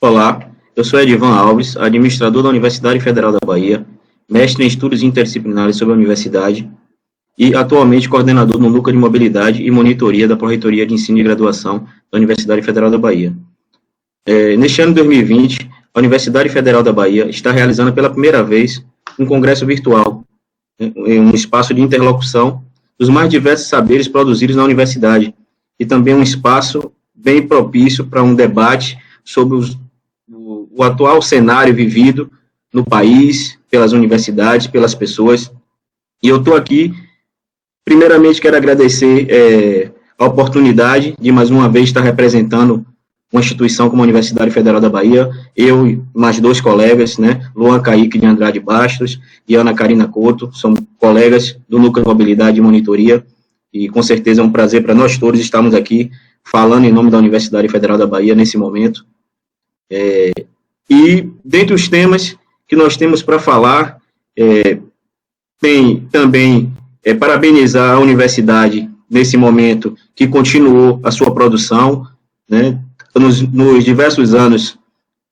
Olá, eu sou Edivan Alves, administrador da Universidade Federal da Bahia, mestre em estudos interdisciplinares sobre a universidade e atualmente coordenador no Núcleo de Mobilidade e Monitoria da Pró-Reitoria de Ensino e Graduação da Universidade Federal da Bahia. Neste ano de 2020, a Universidade Federal da Bahia está realizando pela primeira vez um congresso virtual, em um espaço de interlocução dos mais diversos saberes produzidos na universidade, e também um espaço bem propício para um debate sobre o atual cenário vivido no país, pelas universidades, pelas pessoas. E eu estou aqui, primeiramente quero agradecer a oportunidade de mais uma vez estar representando uma instituição como a Universidade Federal da Bahia, eu e mais dois colegas, né, Luan Kaique de Andrade Bastos e Ana Karina Couto, são colegas do Núcleo de Mobilidade e Monitoria, e com certeza é um prazer para nós todos estarmos aqui falando em nome da Universidade Federal da Bahia nesse momento. E dentre os temas que nós temos para falar, tem também parabenizar a universidade nesse momento que continuou a sua produção, né, nos diversos anos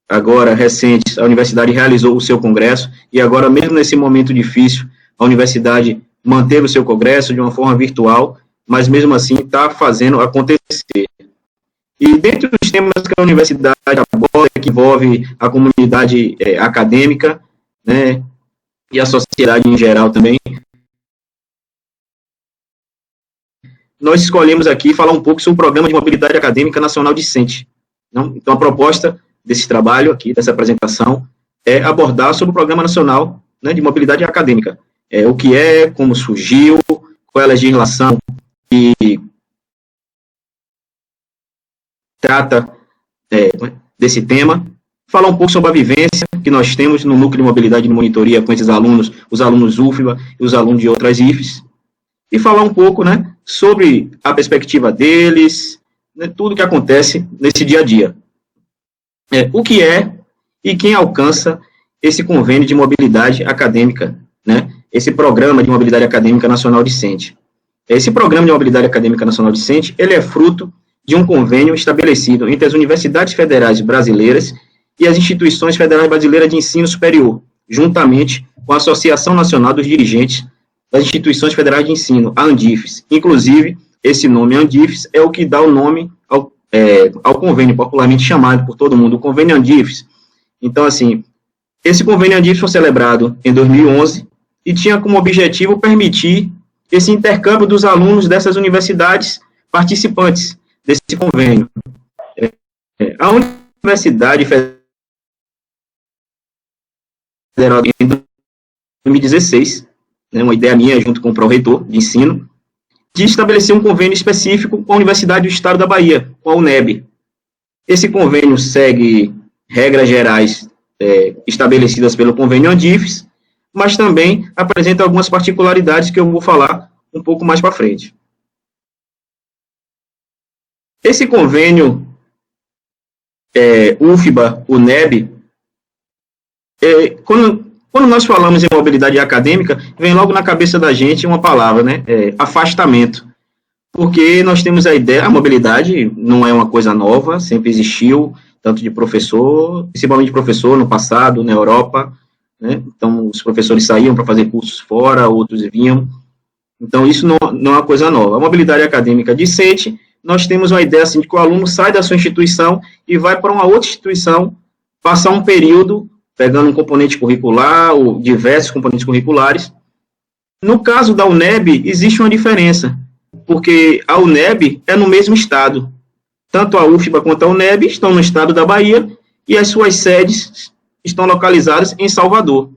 agora recentes, a universidade realizou o seu congresso, e agora, mesmo nesse momento difícil, a universidade manteve o seu congresso de uma forma virtual, mas mesmo assim está fazendo acontecer. E dentre os temas que a universidade aborda, que envolve a comunidade acadêmica, né, e a sociedade em geral também, nós escolhemos aqui falar um pouco sobre o Programa de Mobilidade Acadêmica Nacional Discente. Então, a proposta desse trabalho aqui, dessa apresentação, é abordar sobre o Programa Nacional, né, de Mobilidade Acadêmica. O que é, como surgiu, qual é a legislação que trata desse tema, falar um pouco sobre a vivência que nós temos no Núcleo de Mobilidade e Monitoria com esses alunos, os alunos UFBA e os alunos de outras IFES, e falar um pouco, né, sobre a perspectiva deles, né, tudo que acontece nesse dia a dia. O que é e quem alcança esse convênio de mobilidade acadêmica, né, esse Programa de Mobilidade Acadêmica Nacional Discente. Esse Programa de Mobilidade Acadêmica Nacional Discente, ele é fruto de um convênio estabelecido entre as universidades federais brasileiras e as instituições federais brasileiras de ensino superior, juntamente com a Associação Nacional dos Dirigentes das Instituições Federais de Ensino, a ANDIFES. Inclusive, esse nome ANDIFES é o que dá o nome ao convênio, popularmente chamado por todo mundo, o convênio ANDIFES. Então, assim, esse convênio ANDIFES foi celebrado em 2011 e tinha como objetivo permitir esse intercâmbio dos alunos dessas universidades participantes desse convênio. A Universidade Federal, em 2016, né, uma ideia minha, junto com o pró-reitor de ensino, de estabelecer um convênio específico com a Universidade do Estado da Bahia, com a UNEB. Esse convênio segue regras gerais estabelecidas pelo convênio ANDIFES, mas também apresenta algumas particularidades que eu vou falar um pouco mais para frente. Esse convênio UFBA-UNEB, quando nós falamos em mobilidade acadêmica, vem logo na cabeça da gente uma palavra, né? Afastamento. Porque nós temos a ideia, a mobilidade não é uma coisa nova, sempre existiu, tanto de professor, principalmente de professor no passado, na Europa, né? Então, os professores saíam para fazer cursos fora, outros vinham. Então, isso não é uma coisa nova. A mobilidade acadêmica discente, nós temos uma ideia assim, de que o aluno sai da sua instituição e vai para uma outra instituição, passar um período pegando um componente curricular ou diversos componentes curriculares. No caso da UNEB, existe uma diferença, porque a UNEB é no mesmo estado. Tanto a UFBA quanto a UNEB estão no estado da Bahia e as suas sedes estão localizadas em Salvador.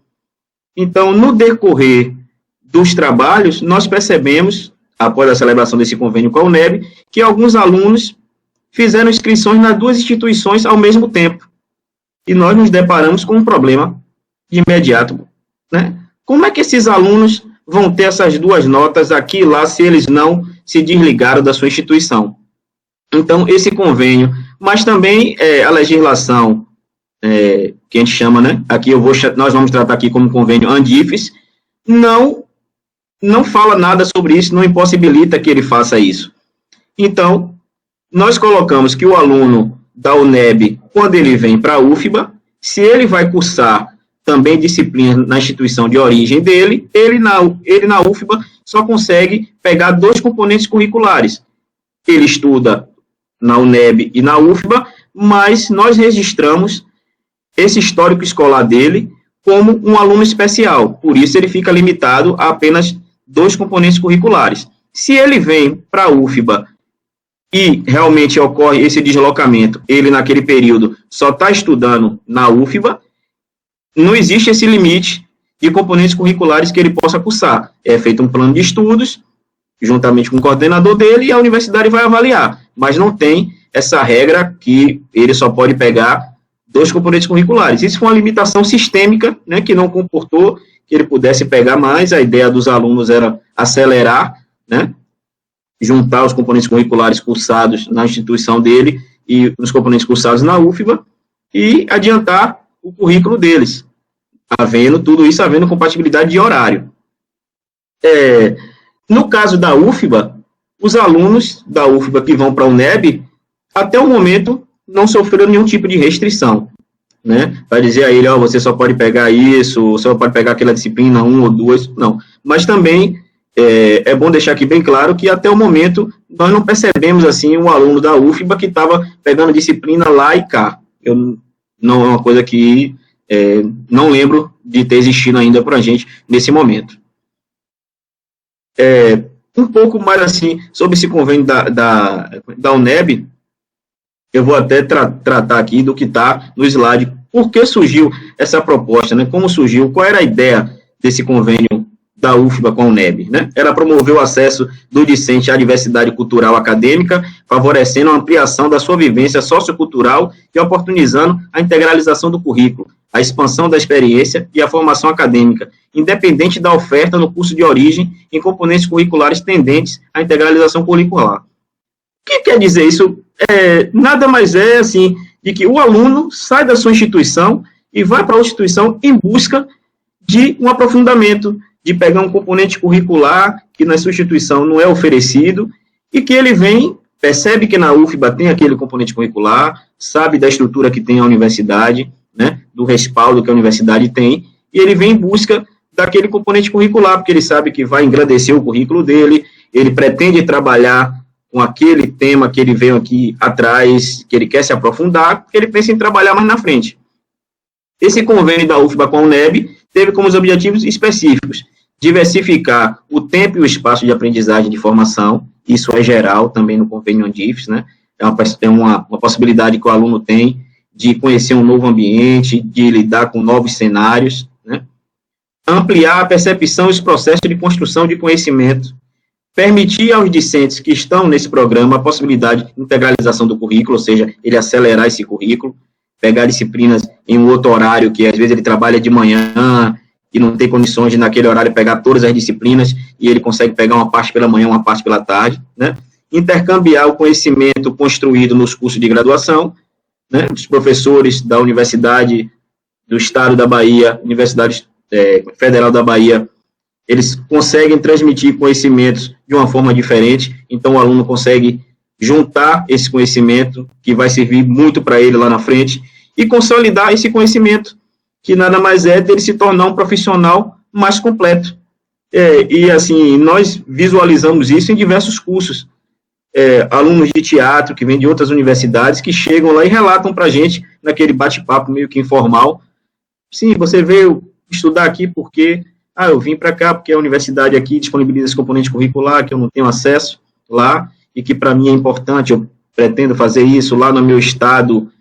Então, no decorrer dos trabalhos, nós percebemos, após a celebração desse convênio com a UNEB, que alguns alunos fizeram inscrições nas duas instituições ao mesmo tempo. E nós nos deparamos com um problema de imediato, né? Como é que esses alunos vão ter essas duas notas aqui e lá se eles não se desligaram da sua instituição? Então, esse convênio, mas também a legislação que a gente chama, né? Aqui nós vamos tratar aqui como convênio ANDIFES, não fala nada sobre isso, não impossibilita que ele faça isso. Então, nós colocamos que o aluno da UNEB quando ele vem para a UFBA. Se ele vai cursar também disciplina na instituição de origem dele, ele na UFBA só consegue pegar 2 componentes curriculares. Ele estuda na UNEB e na UFBA, mas nós registramos esse histórico escolar dele como um aluno especial. Por isso, ele fica limitado a apenas 2 componentes curriculares. Se ele vem para a UFBA e realmente ocorre esse deslocamento, ele naquele período só está estudando na UFBA, não existe esse limite de componentes curriculares que ele possa cursar. É feito um plano de estudos, juntamente com o coordenador dele, e a universidade vai avaliar. Mas não tem essa regra que ele só pode pegar 2 componentes curriculares. Isso foi uma limitação sistêmica, né, que não comportou que ele pudesse pegar mais. A ideia dos alunos era acelerar, né, juntar os componentes curriculares cursados na instituição dele e os componentes cursados na UFBA e adiantar o currículo deles, havendo compatibilidade de horário. No caso da UFBA, os alunos da UFBA que vão para a UNEB, até o momento, não sofreram nenhum tipo de restrição, né? Vai dizer a ele, você só pode pegar isso, você só pode pegar aquela disciplina, 1 ou 2, não. Mas também é bom deixar aqui bem claro que até o momento nós não percebemos, assim, um aluno da UFBA que estava pegando disciplina lá e cá. Não é uma coisa que não lembro de ter existido ainda para a gente nesse momento. Um pouco mais assim, sobre esse convênio da UNEB, eu vou até tratar aqui do que está no slide. Por que surgiu essa proposta, né? Como surgiu, qual era a ideia desse convênio da UFBA com a UNEB, né? Ela promoveu o acesso do discente à diversidade cultural acadêmica, favorecendo a ampliação da sua vivência sociocultural e oportunizando a integralização do currículo, a expansão da experiência e a formação acadêmica, independente da oferta no curso de origem em componentes curriculares tendentes à integralização curricular. O que quer dizer isso? Nada mais é, assim, de que o aluno sai da sua instituição e vai para a instituição em busca de um aprofundamento, de pegar um componente curricular que na sua instituição não é oferecido, e que ele vem, percebe que na UFBA tem aquele componente curricular, sabe da estrutura que tem a universidade, né, do respaldo que a universidade tem, e ele vem em busca daquele componente curricular, porque ele sabe que vai engrandecer o currículo dele, ele pretende trabalhar com aquele tema que ele veio aqui atrás, que ele quer se aprofundar, porque ele pensa em trabalhar mais na frente. Esse convênio da UFBA com a UNEB teve como objetivos específicos diversificar o tempo e o espaço de aprendizagem de formação, isso é geral também no convênio Andifes, né? É uma possibilidade que o aluno tem de conhecer um novo ambiente, de lidar com novos cenários, né? Ampliar a percepção e os processos de construção de conhecimento, permitir aos discentes que estão nesse programa a possibilidade de integralização do currículo, ou seja, ele acelerar esse currículo, pegar disciplinas em um outro horário, que às vezes ele trabalha de manhã e não tem condições de naquele horário pegar todas as disciplinas, e ele consegue pegar uma parte pela manhã, uma parte pela tarde, né? Intercambiar o conhecimento construído nos cursos de graduação, né? Os professores da Universidade do Estado da Bahia, Universidade Federal da Bahia, eles conseguem transmitir conhecimentos de uma forma diferente, então o aluno consegue juntar esse conhecimento, que vai servir muito para ele lá na frente, e consolidar esse conhecimento, que nada mais é dele se tornar um profissional mais completo. E, assim, nós visualizamos isso em diversos cursos. Alunos de teatro, que vêm de outras universidades, que chegam lá e relatam para a gente, naquele bate-papo meio que informal, sim, você veio estudar aqui porque, eu vim para cá porque a universidade aqui disponibiliza esse componente curricular, que eu não tenho acesso lá, e que para mim é importante, eu pretendo fazer isso lá no meu estado,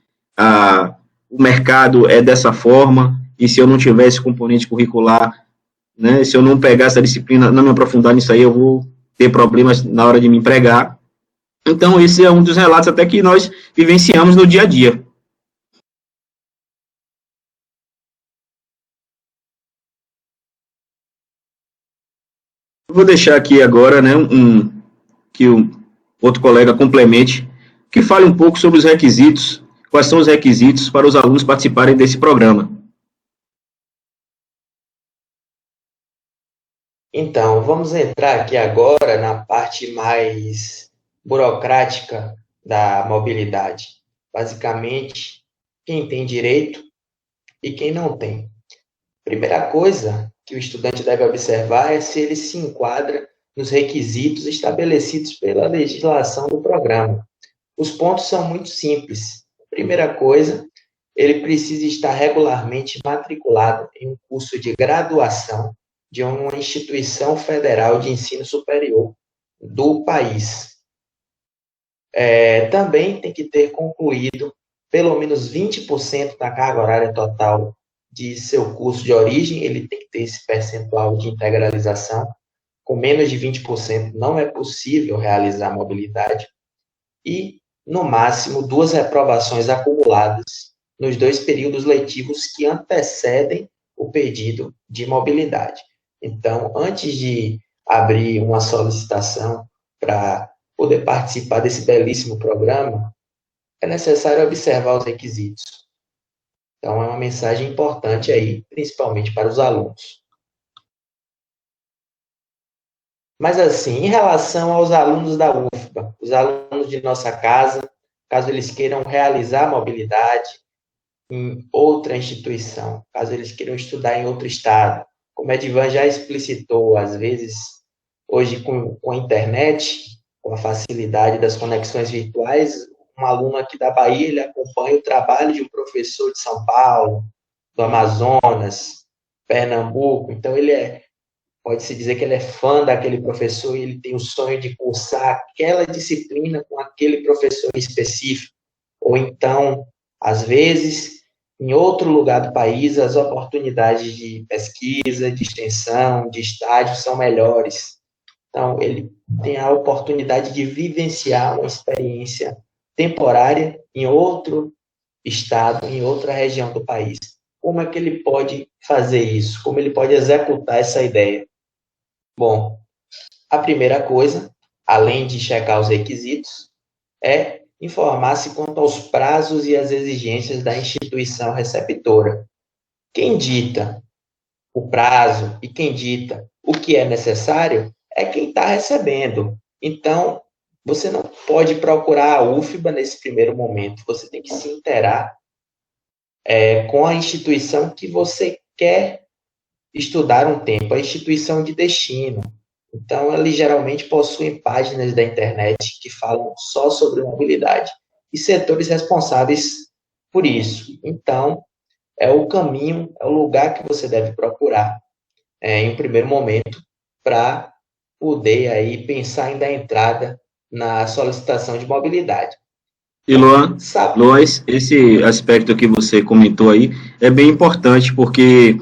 o mercado é dessa forma, e se eu não tiver esse componente curricular, né, se eu não pegar essa disciplina, não me aprofundar nisso aí, eu vou ter problemas na hora de me empregar. Então, esse é um dos relatos até que nós vivenciamos no dia a dia. Vou deixar aqui agora, né, que o outro colega complemente, que fale um pouco sobre os requisitos, quais são os requisitos para os alunos participarem desse programa. Então, vamos entrar aqui agora na parte mais burocrática da mobilidade. basicamente, quem tem direito e quem não tem. Primeira coisa que o estudante deve observar é se ele se enquadra nos requisitos estabelecidos pela legislação do programa. Os pontos são muito simples. Primeira coisa, ele precisa estar regularmente matriculado em um curso de graduação de uma instituição federal de ensino superior do país. Também tem que ter concluído pelo menos 20% da carga horária total de seu curso de origem, ele tem que ter esse percentual de integralização. Com menos de 20% não é possível realizar mobilidade. E, no máximo, 2 reprovações acumuladas nos 2 períodos letivos que antecedem o pedido de mobilidade. Então, antes de abrir uma solicitação para poder participar desse belíssimo programa, é necessário observar os requisitos. Então, é uma mensagem importante aí, principalmente para os alunos. Mas, assim, em relação aos alunos da UFBA, os alunos de nossa casa, caso eles queiram realizar mobilidade em outra instituição, caso eles queiram estudar em outro estado, como Edivan já explicitou, às vezes, hoje com a internet, com a facilidade das conexões virtuais, um aluno aqui da Bahia, ele acompanha o trabalho de um professor de São Paulo, do Amazonas, Pernambuco, então pode-se dizer que ele é fã daquele professor e ele tem o sonho de cursar aquela disciplina com aquele professor específico. Ou então, às vezes, em outro lugar do país, as oportunidades de pesquisa, de extensão, de estágio são melhores. Então, ele tem a oportunidade de vivenciar uma experiência temporária em outro estado, em outra região do país. Como é que ele pode fazer isso? Como ele pode executar essa ideia? Bom, a primeira coisa, além de checar os requisitos, é informar-se quanto aos prazos e as exigências da instituição receptora. Quem dita o prazo e quem dita o que é necessário é quem está recebendo. Então, você não pode procurar a UFBA nesse primeiro momento, você tem que se inteirar com a instituição que você quer estudar um tempo, a instituição de destino. Então, eles geralmente possuem páginas da internet que falam só sobre mobilidade e setores responsáveis por isso. Então, é o caminho, é o lugar que você deve procurar em um primeiro momento para poder aí pensar em dar entrada na solicitação de mobilidade. E Luan, esse aspecto que você comentou aí é bem importante, porque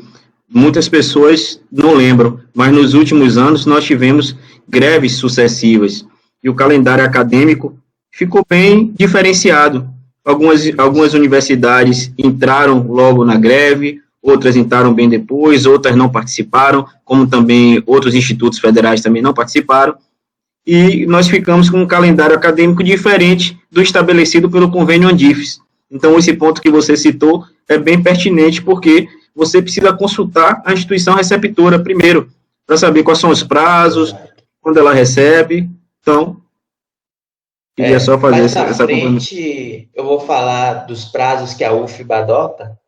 muitas pessoas não lembram, mas nos últimos anos nós tivemos greves sucessivas e o calendário acadêmico ficou bem diferenciado. Algumas universidades entraram logo na greve, outras entraram bem depois, outras não participaram, como também outros institutos federais também não participaram, e nós ficamos com um calendário acadêmico diferente do estabelecido pelo convênio Andifes. Então, esse ponto que você citou é bem pertinente, porque você precisa consultar a instituição receptora primeiro, para saber quais são os prazos, quando ela recebe. Então, queria só fazer essa frente, eu vou falar dos prazos que a UFBA adota,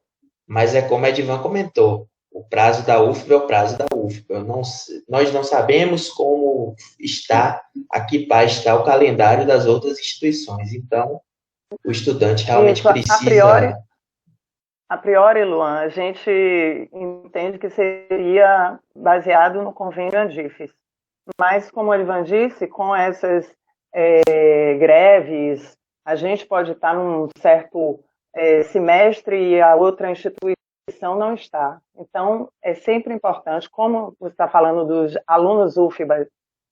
mas é como a Edivan comentou, o prazo da UFBA é o prazo da UFBA. Nós não sabemos como está, a que pá está o calendário das outras instituições. Então, o estudante realmente precisa... A priori, Luan, a gente entende que seria baseado no convênio Andifes. Mas, como o Edivan disse, com essas greves, a gente pode estar num certo semestre e a outra instituição não está. Então, é sempre importante, como você está falando dos alunos UFBA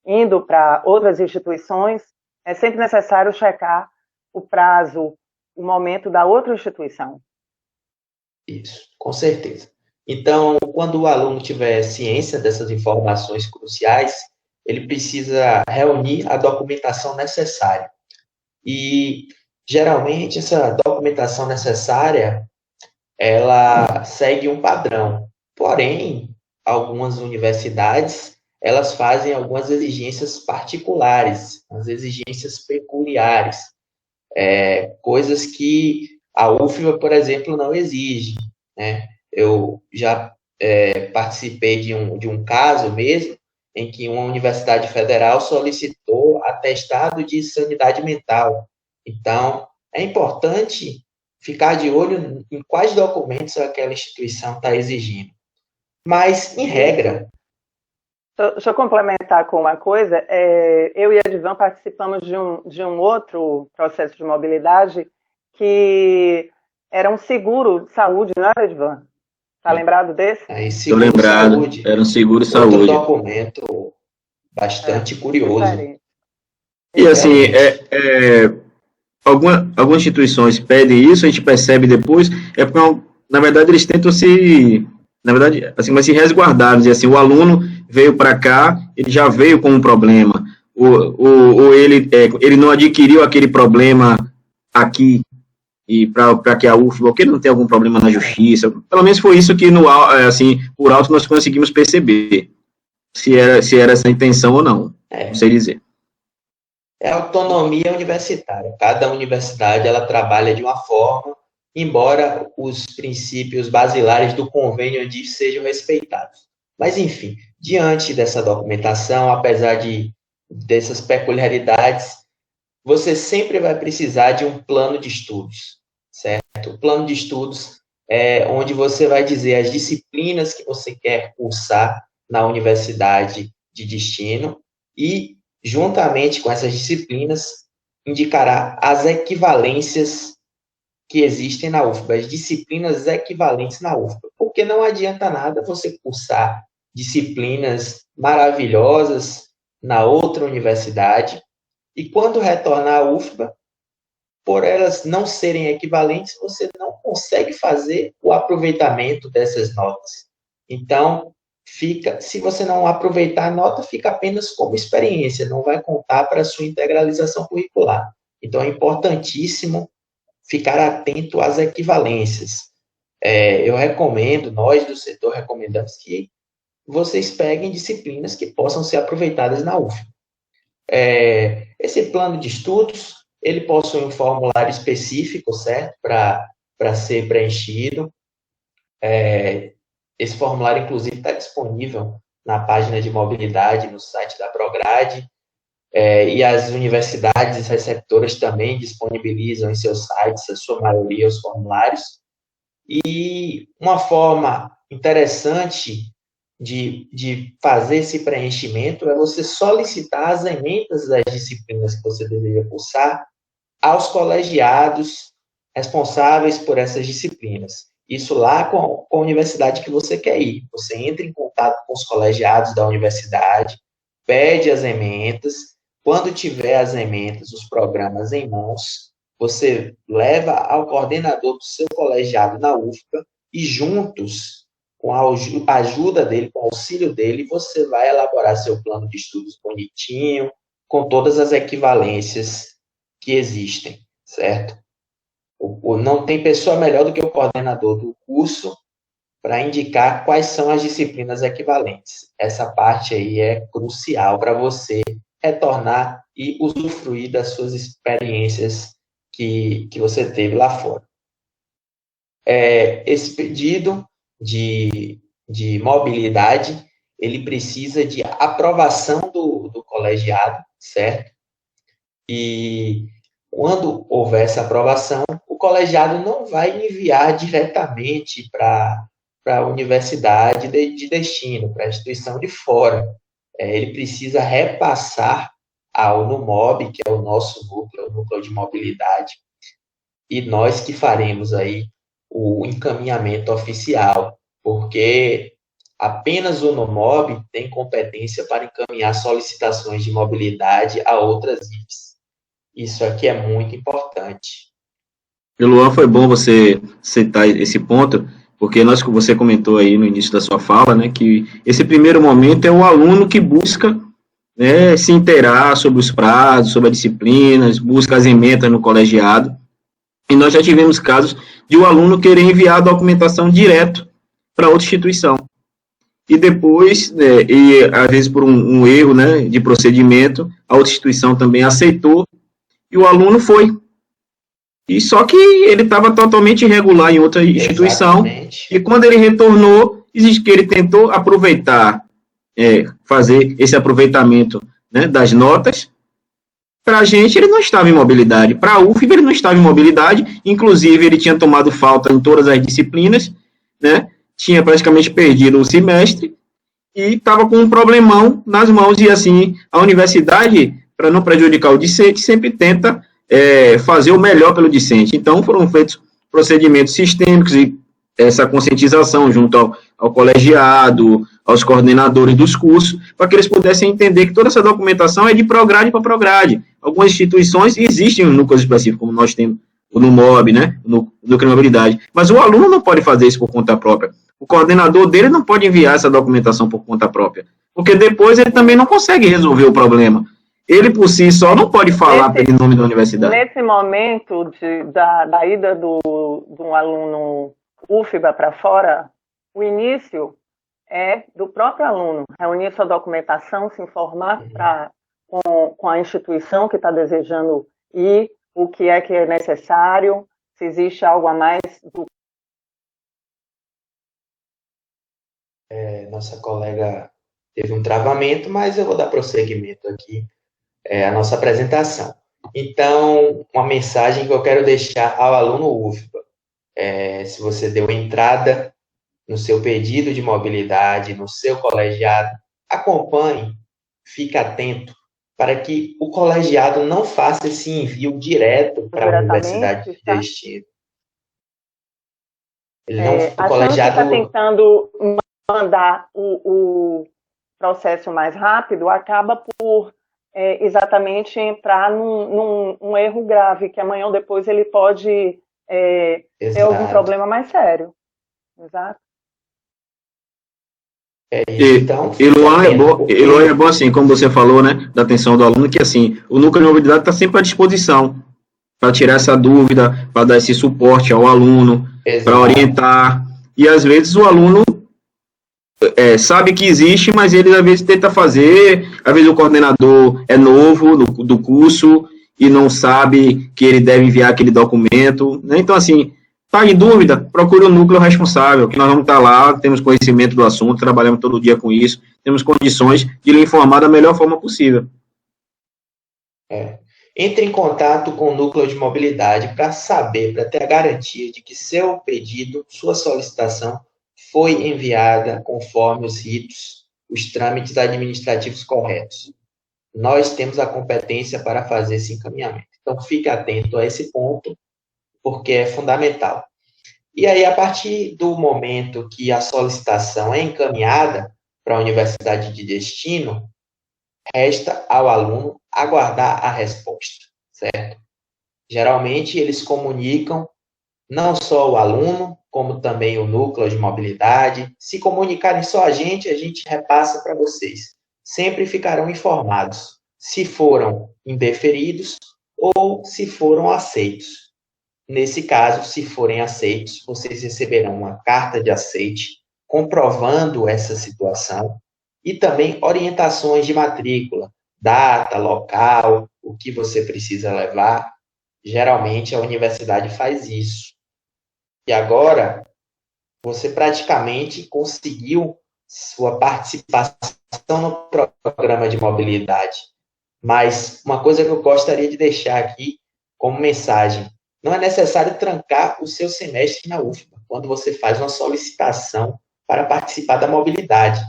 indo para outras instituições, é sempre necessário checar o prazo, o momento da outra instituição. Isso, com certeza. Então, quando o aluno tiver ciência dessas informações cruciais, ele precisa reunir a documentação necessária. E, geralmente, essa documentação necessária, ela segue um padrão. Porém, algumas universidades, elas fazem algumas exigências particulares, as exigências peculiares. coisas que a UFBA, por exemplo, não exige, né? Eu já participei de um caso mesmo, em que uma universidade federal solicitou atestado de sanidade mental. Então, é importante ficar de olho em quais documentos aquela instituição está exigindo. Mas, em regra... Deixa eu complementar com uma coisa. Eu e a Edvan participamos de um outro processo de mobilidade que era um seguro de saúde, não era, Edvan? Está lembrado desse? Estou lembrado, era um seguro saúde. Outro documento bastante curioso. Diferente. E assim, algumas instituições pedem isso, a gente percebe depois, porque, na verdade, eles tentam se resguardar, dizer assim, o aluno veio para cá, ele já veio com um problema, ou ele não adquiriu aquele problema aqui, e para que a UFBA, porque ele não tem algum problema na justiça, pelo menos foi isso que, por alto, nós conseguimos perceber, se era essa a intenção ou não, não sei dizer. É autonomia universitária, cada universidade ela trabalha de uma forma, embora os princípios basilares do convênio ANDIF sejam respeitados. Mas, enfim, diante dessa documentação, apesar dessas peculiaridades, você sempre vai precisar de um plano de estudos, certo? O plano de estudos é onde você vai dizer as disciplinas que você quer cursar na universidade de destino e, juntamente com essas disciplinas, indicará as equivalências que existem na UFBA, as disciplinas equivalentes na UFBA, porque não adianta nada você cursar disciplinas maravilhosas na outra universidade e quando retornar à UFBA, por elas não serem equivalentes, você não consegue fazer o aproveitamento dessas notas. Então, se você não aproveitar a nota, fica apenas como experiência, não vai contar para a sua integralização curricular. Então, é importantíssimo ficar atento às equivalências. Eu recomendo, nós do setor recomendamos que vocês peguem disciplinas que possam ser aproveitadas na UFBA. Esse plano de estudos, ele possui um formulário específico, certo? Para ser preenchido. Esse formulário, inclusive, está disponível na página de mobilidade, no site da Prograde, e as universidades receptoras também disponibilizam em seus sites, a sua maioria, os formulários. E uma forma interessante de fazer esse preenchimento é você solicitar as emendas das disciplinas que você deseja cursar aos colegiados responsáveis por essas disciplinas. Isso lá com a universidade que você quer ir. Você entra em contato com os colegiados da universidade, pede as emendas. Quando tiver as emendas, os programas em mãos, você leva ao coordenador do seu colegiado na UFBA e juntos, com a ajuda dele, com o auxílio dele, você vai elaborar seu plano de estudos bonitinho, com todas as equivalências que existem, certo? Não tem pessoa melhor do que o coordenador do curso para indicar quais são as disciplinas equivalentes. Essa parte aí é crucial para você retornar e usufruir das suas experiências que você teve lá fora. Esse pedido de mobilidade, ele precisa de aprovação do colegiado, certo? E quando houver essa aprovação, o colegiado não vai enviar diretamente para a universidade de destino, para a instituição de fora. Ele precisa repassar ao NUMOB, que é o nosso núcleo, o núcleo de mobilidade, e nós que faremos aí o encaminhamento oficial, porque apenas o NUMOB tem competência para encaminhar solicitações de mobilidade a outras IFES. Isso aqui é muito importante. Luan, foi bom você citar esse ponto, porque você comentou aí no início da sua fala, né, que esse primeiro momento é o aluno que busca, né, se inteirar sobre os prazos, sobre as disciplinas, busca as emendas no colegiado, e nós já tivemos casos de o aluno querer enviar a documentação direto para outra instituição, e depois, e às vezes por um erro, né, de procedimento, a outra instituição também aceitou, e o aluno foi, E só que ele estava totalmente irregular em outra instituição, Exatamente. e quando ele retornou, existe que ele tentou aproveitar, fazer esse aproveitamento, né, das notas. Para a gente, ele não estava em mobilidade. Para a UFBA, ele não estava em mobilidade. Inclusive, ele tinha tomado falta em todas as disciplinas, né? Tinha praticamente perdido o semestre e estava com um problemão nas mãos. E assim, a universidade, para não prejudicar o discente, sempre tenta fazer o melhor pelo discente. Então, foram feitos procedimentos sistêmicos e essa conscientização junto ao colegiado, aos coordenadores dos cursos, para que eles pudessem entender que toda essa documentação é de prograde para prograde. Algumas instituições existem núcleos específicos, como nós temos o NUMOB, né, no Núcleo de Mobilidade, mas o aluno não pode fazer isso por conta própria. O coordenador dele não pode enviar essa documentação por conta própria, porque depois ele também não consegue resolver o problema. Ele, por si só, não pode falar pelo nome da universidade. Nesse momento da ida de um aluno UFBA para fora, o início é do próprio aluno, reunir sua documentação, se informar com a instituição que está desejando ir, o que é necessário, se existe algo a mais. Nossa colega teve um travamento, mas eu vou dar prosseguimento aqui à nossa apresentação. Então, uma mensagem que eu quero deixar ao aluno UFBA. Se você deu entrada no seu pedido de mobilidade, no seu colegiado, acompanhe, fique atento para que o colegiado não faça esse envio direto para a universidade de destino. O colegiado está tentando mandar o processo mais rápido, acaba por exatamente entrar num erro grave, que amanhã ou depois ele pode ter algum problema mais sério. Exato. Então, e Luan é bom assim, como você falou, né, da atenção do aluno, que assim, o núcleo de mobilidade está sempre à disposição para tirar essa dúvida, para dar esse suporte ao aluno, para orientar, e às vezes o aluno sabe que existe, mas ele às vezes tenta fazer, às vezes o coordenador é novo do curso e não sabe que ele deve enviar aquele documento, né? Então assim, está em dúvida, procure o núcleo responsável, que nós vamos estar lá, temos conhecimento do assunto, trabalhamos todo dia com isso, temos condições de lhe informar da melhor forma possível. Entre em contato com o núcleo de mobilidade para ter a garantia de que seu pedido, sua solicitação, foi enviada conforme os ritos, os trâmites administrativos corretos. Nós temos a competência para fazer esse encaminhamento. Então, fique atento a esse ponto, porque é fundamental. E aí, a partir do momento que a solicitação é encaminhada para a universidade de destino, resta ao aluno aguardar a resposta, certo? Geralmente, eles comunicam não só o aluno, como também o núcleo de mobilidade. Se comunicarem só a gente repassa para vocês. Sempre ficarão informados se foram indeferidos ou se foram aceitos. Nesse caso, se forem aceitos, vocês receberão uma carta de aceite comprovando essa situação e também orientações de matrícula, data, local, o que você precisa levar. Geralmente, a universidade faz isso. E agora, você praticamente conseguiu sua participação no programa de mobilidade. Mas uma coisa que eu gostaria de deixar aqui como mensagem: não é necessário trancar o seu semestre na UFBA quando você faz uma solicitação para participar da mobilidade.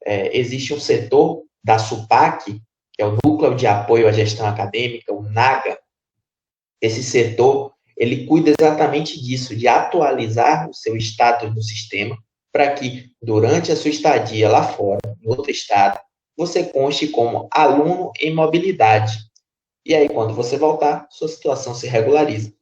Existe um setor da SUPAC, que é o Núcleo de Apoio à Gestão Acadêmica, o NAGA. Esse setor, ele cuida exatamente disso, de atualizar o seu status no sistema, para que, durante a sua estadia lá fora, em outro estado, você conste como aluno em mobilidade. E aí, quando você voltar, sua situação se regulariza.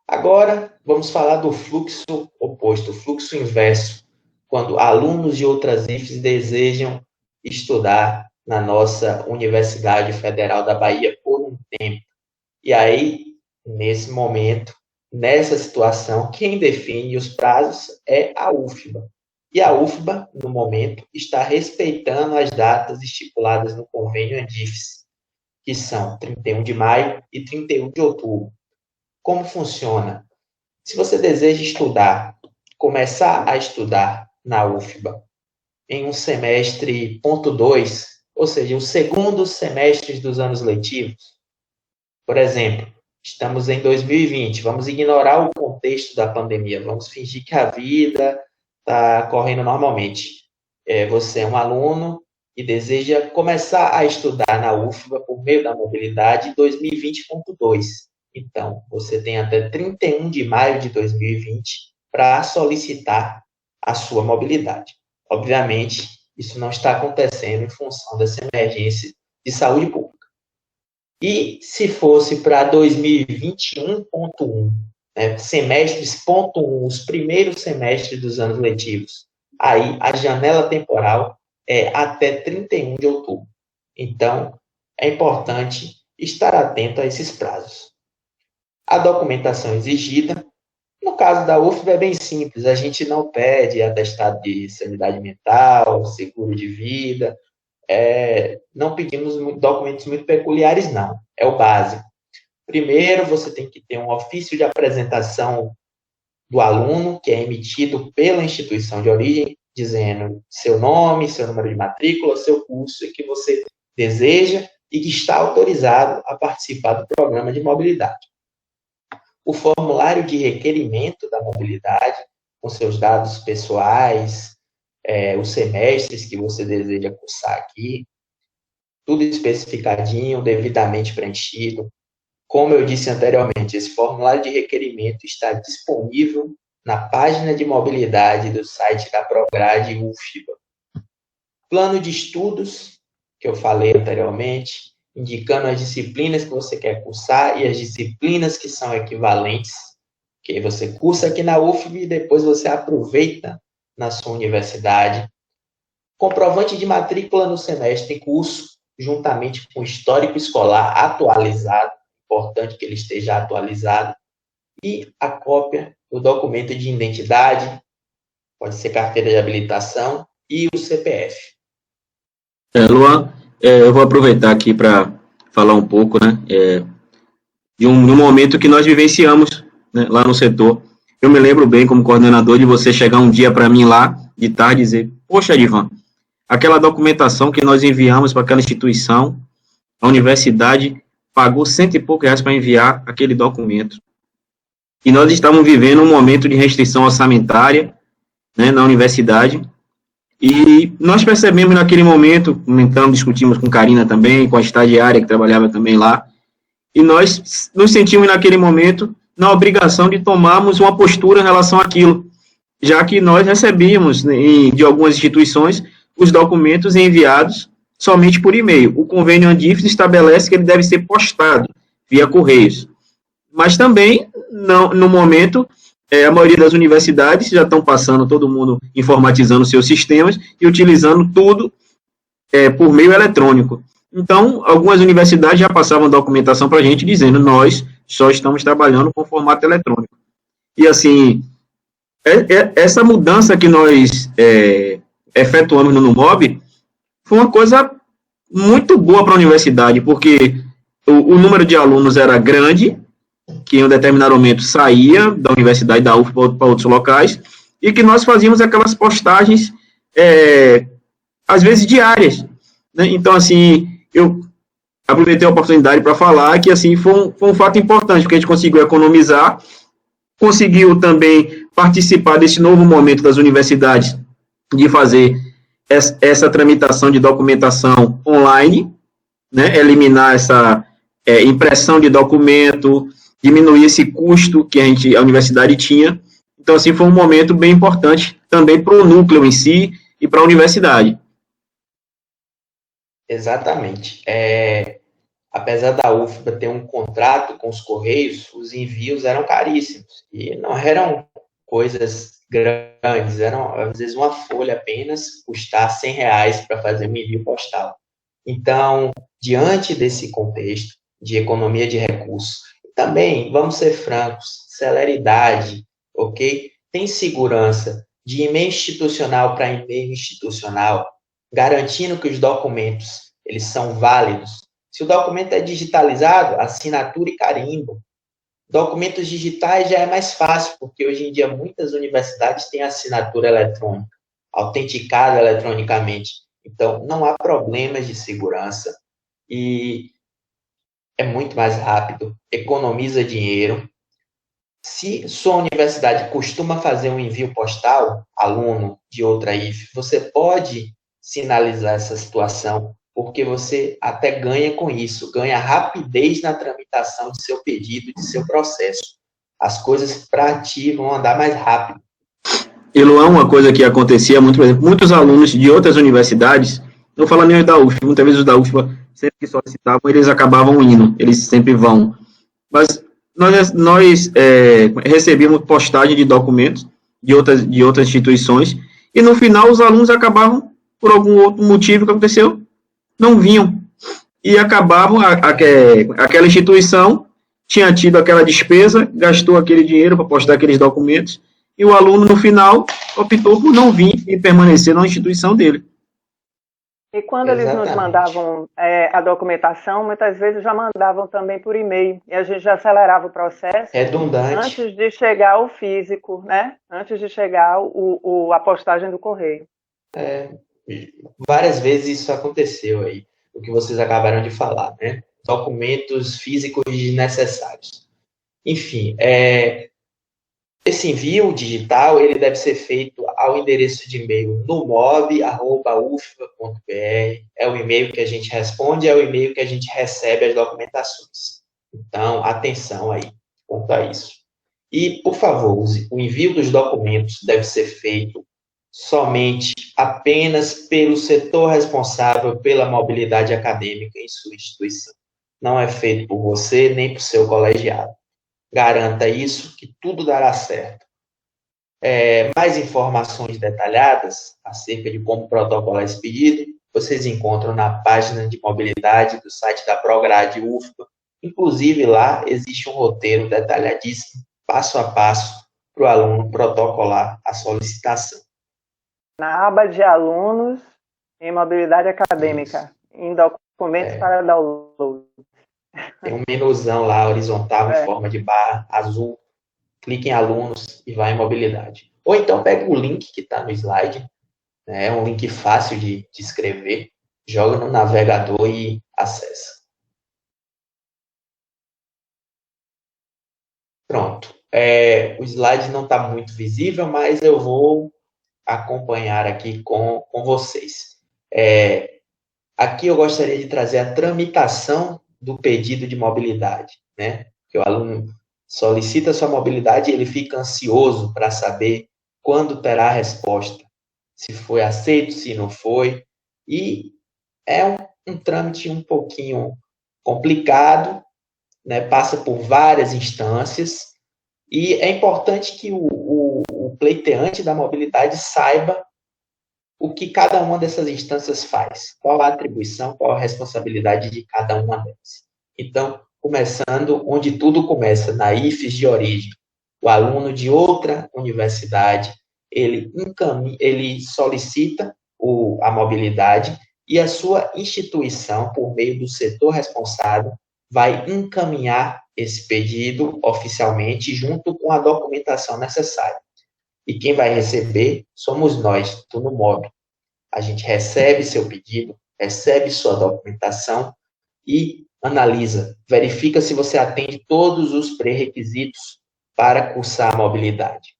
Agora, vamos falar do fluxo oposto, o fluxo inverso, quando alunos de outras IFES desejam estudar na nossa Universidade Federal da Bahia por um tempo. E aí, nesse momento, nessa situação, quem define os prazos é a UFBA. E a UFBA, no momento, está respeitando as datas estipuladas no convênio ANDIFES, que são 31 de maio e 31 de outubro. Como funciona? Se você deseja estudar, começar a estudar na UFBA em um semestre ponto 2, ou seja, os segundos semestres dos anos letivos, por exemplo, estamos em 2020, vamos ignorar o contexto da pandemia, vamos fingir que a vida está correndo normalmente. Você é um aluno e deseja começar a estudar na UFBA por meio da mobilidade 2020.2. Então, você tem até 31 de maio de 2020 para solicitar a sua mobilidade. Obviamente, isso não está acontecendo em função dessa emergência de saúde pública. E se fosse para 2021.1, semestres ponto 1, os primeiros semestres dos anos letivos, aí a janela temporal é até 31 de outubro. Então, é importante estar atento a esses prazos. A documentação exigida, no caso da UFBA é bem simples, a gente não pede atestado de sanidade mental, seguro de vida, não pedimos documentos muito peculiares, não. É o básico. Primeiro, você tem que ter um ofício de apresentação do aluno, que é emitido pela instituição de origem, dizendo seu nome, seu número de matrícula, seu curso que você deseja e que está autorizado a participar do programa de mobilidade. O formulário de requerimento da mobilidade, com seus dados pessoais, os semestres que você deseja cursar aqui, tudo especificadinho, devidamente preenchido. Como eu disse anteriormente, esse formulário de requerimento está disponível na página de mobilidade do site da Prograde UFBA. Plano de estudos, que eu falei anteriormente, indicando as disciplinas que você quer cursar e as disciplinas que são equivalentes, que você cursa aqui na UFBA e depois você aproveita na sua universidade. Comprovante de matrícula no semestre em curso, juntamente com o histórico escolar atualizado, importante que ele esteja atualizado, e a cópia do documento de identidade, pode ser carteira de habilitação, e o CPF. Luan, eu vou aproveitar aqui para falar um pouco, né, de um momento que nós vivenciamos, né, lá no setor. Eu me lembro bem, como coordenador, de você chegar um dia para mim lá, de tarde, e dizer, poxa, Divan, aquela documentação que nós enviamos para aquela instituição, a universidade pagou R$100 e poucos para enviar aquele documento. E nós estávamos vivendo um momento de restrição orçamentária, né, na universidade, e nós percebemos naquele momento, então discutimos com Karina também, com a estagiária que trabalhava também lá, e nós nos sentimos naquele momento na obrigação de tomarmos uma postura em relação àquilo, já que nós recebíamos, né, de algumas instituições os documentos enviados somente por e-mail. O convênio ANDIFES estabelece que ele deve ser postado via correios. Mas também, não, no momento, a maioria das universidades já estão passando, todo mundo informatizando seus sistemas e utilizando tudo por meio eletrônico. Então, algumas universidades já passavam documentação para a gente dizendo, nós só estamos trabalhando com formato eletrônico. E, assim, essa mudança que nós efetuamos no NUMOB foi uma coisa muito boa para a universidade, porque o número de alunos era grande, que em um determinado momento saía da universidade da UFBA para outros locais, e que nós fazíamos aquelas postagens, às vezes diárias, né? Então, assim, eu aproveitei a oportunidade para falar que, assim, foi um fato importante, porque a gente conseguiu economizar, conseguiu também participar desse novo momento das universidades de fazer essa tramitação de documentação online, né, eliminar essa impressão de documento, diminuir esse custo que a universidade tinha. Então, assim, foi um momento bem importante também para o núcleo em si e para a universidade. Exatamente. Apesar da UFBA ter um contrato com os Correios, os envios eram caríssimos. E não eram coisas grandes, eram, às vezes, uma folha apenas custar R$100 para fazer um envio postal. Então, diante desse contexto de economia de recursos, também, vamos ser francos, celeridade, ok? Tem segurança de e-mail institucional para e-mail institucional, garantindo que os documentos eles são válidos. Se o documento é digitalizado, assinatura e carimbo. Documentos digitais já é mais fácil, porque hoje em dia muitas universidades têm assinatura eletrônica, autenticada eletronicamente. Então, não há problemas de segurança e é muito mais rápido, economiza dinheiro. Se sua universidade costuma fazer um envio postal, aluno de outra IF, você pode sinalizar essa situação, porque você até ganha com isso, ganha rapidez na tramitação de seu pedido, de seu processo. As coisas para ti vão andar mais rápido. E Luan, uma coisa que acontecia muito, por exemplo, muitos alunos de outras universidades, não falo nem da UFBA, muitas vezes os da UFBA, sempre que solicitavam, eles acabavam indo, eles sempre vão. Mas nós recebíamos postagem de documentos de outras instituições, e no final os alunos acabavam, por algum outro motivo que aconteceu, não vinham. E acabavam, aquela instituição tinha tido aquela despesa, gastou aquele dinheiro para postar aqueles documentos, e o aluno, no final, optou por não vir e permanecer na instituição dele. E quando eles nos mandavam a documentação, muitas vezes já mandavam também por e-mail, e a gente já acelerava o processo. Redundante. Antes de chegar o físico, né? Antes de chegar a postagem do correio. Várias vezes isso aconteceu aí, o que vocês acabaram de falar, né? Documentos físicos desnecessários. Enfim, esse envio digital, ele deve ser feito ao endereço de e-mail numob@ufba.br. É o e-mail que a gente responde, é o e-mail que a gente recebe as documentações. Então, atenção aí quanto a isso. E, por favor, o envio dos documentos deve ser feito somente, apenas pelo setor responsável pela mobilidade acadêmica em sua instituição. Não é feito por você, nem por seu colegiado. Garanta isso, que tudo dará certo. Mais informações detalhadas acerca de como protocolar esse pedido, vocês encontram na página de mobilidade do site da Prograde UFBA. Inclusive, lá existe um roteiro detalhadíssimo, passo a passo, para o aluno protocolar a solicitação. Na aba de alunos, em mobilidade acadêmica, em documentos para download. Tem um menuzão lá, horizontal, em forma de barra, azul. Clique em alunos e vai em mobilidade. Ou então pega o link que está no slide. É um link fácil de escrever. Joga no navegador e acessa. Pronto. O slide não está muito visível, mas eu vou acompanhar aqui com vocês. Aqui eu gostaria de trazer a tramitação do pedido de mobilidade, né? Que o aluno solicita sua mobilidade e ele fica ansioso para saber quando terá a resposta, se foi aceito, se não foi, e é um trâmite um pouquinho complicado, né? Passa por várias instâncias, e é importante que o pleiteante da mobilidade saiba o que cada uma dessas instâncias faz, qual a atribuição, qual a responsabilidade de cada uma delas. Então, começando onde tudo começa, na IFES de origem, o aluno de outra universidade, ele solicita a mobilidade e a sua instituição, por meio do setor responsável, vai encaminhar esse pedido oficialmente junto com a documentação necessária. E quem vai receber somos nós, do NUMOB. A gente recebe seu pedido, recebe sua documentação e analisa, verifica se você atende todos os pré-requisitos para cursar a mobilidade.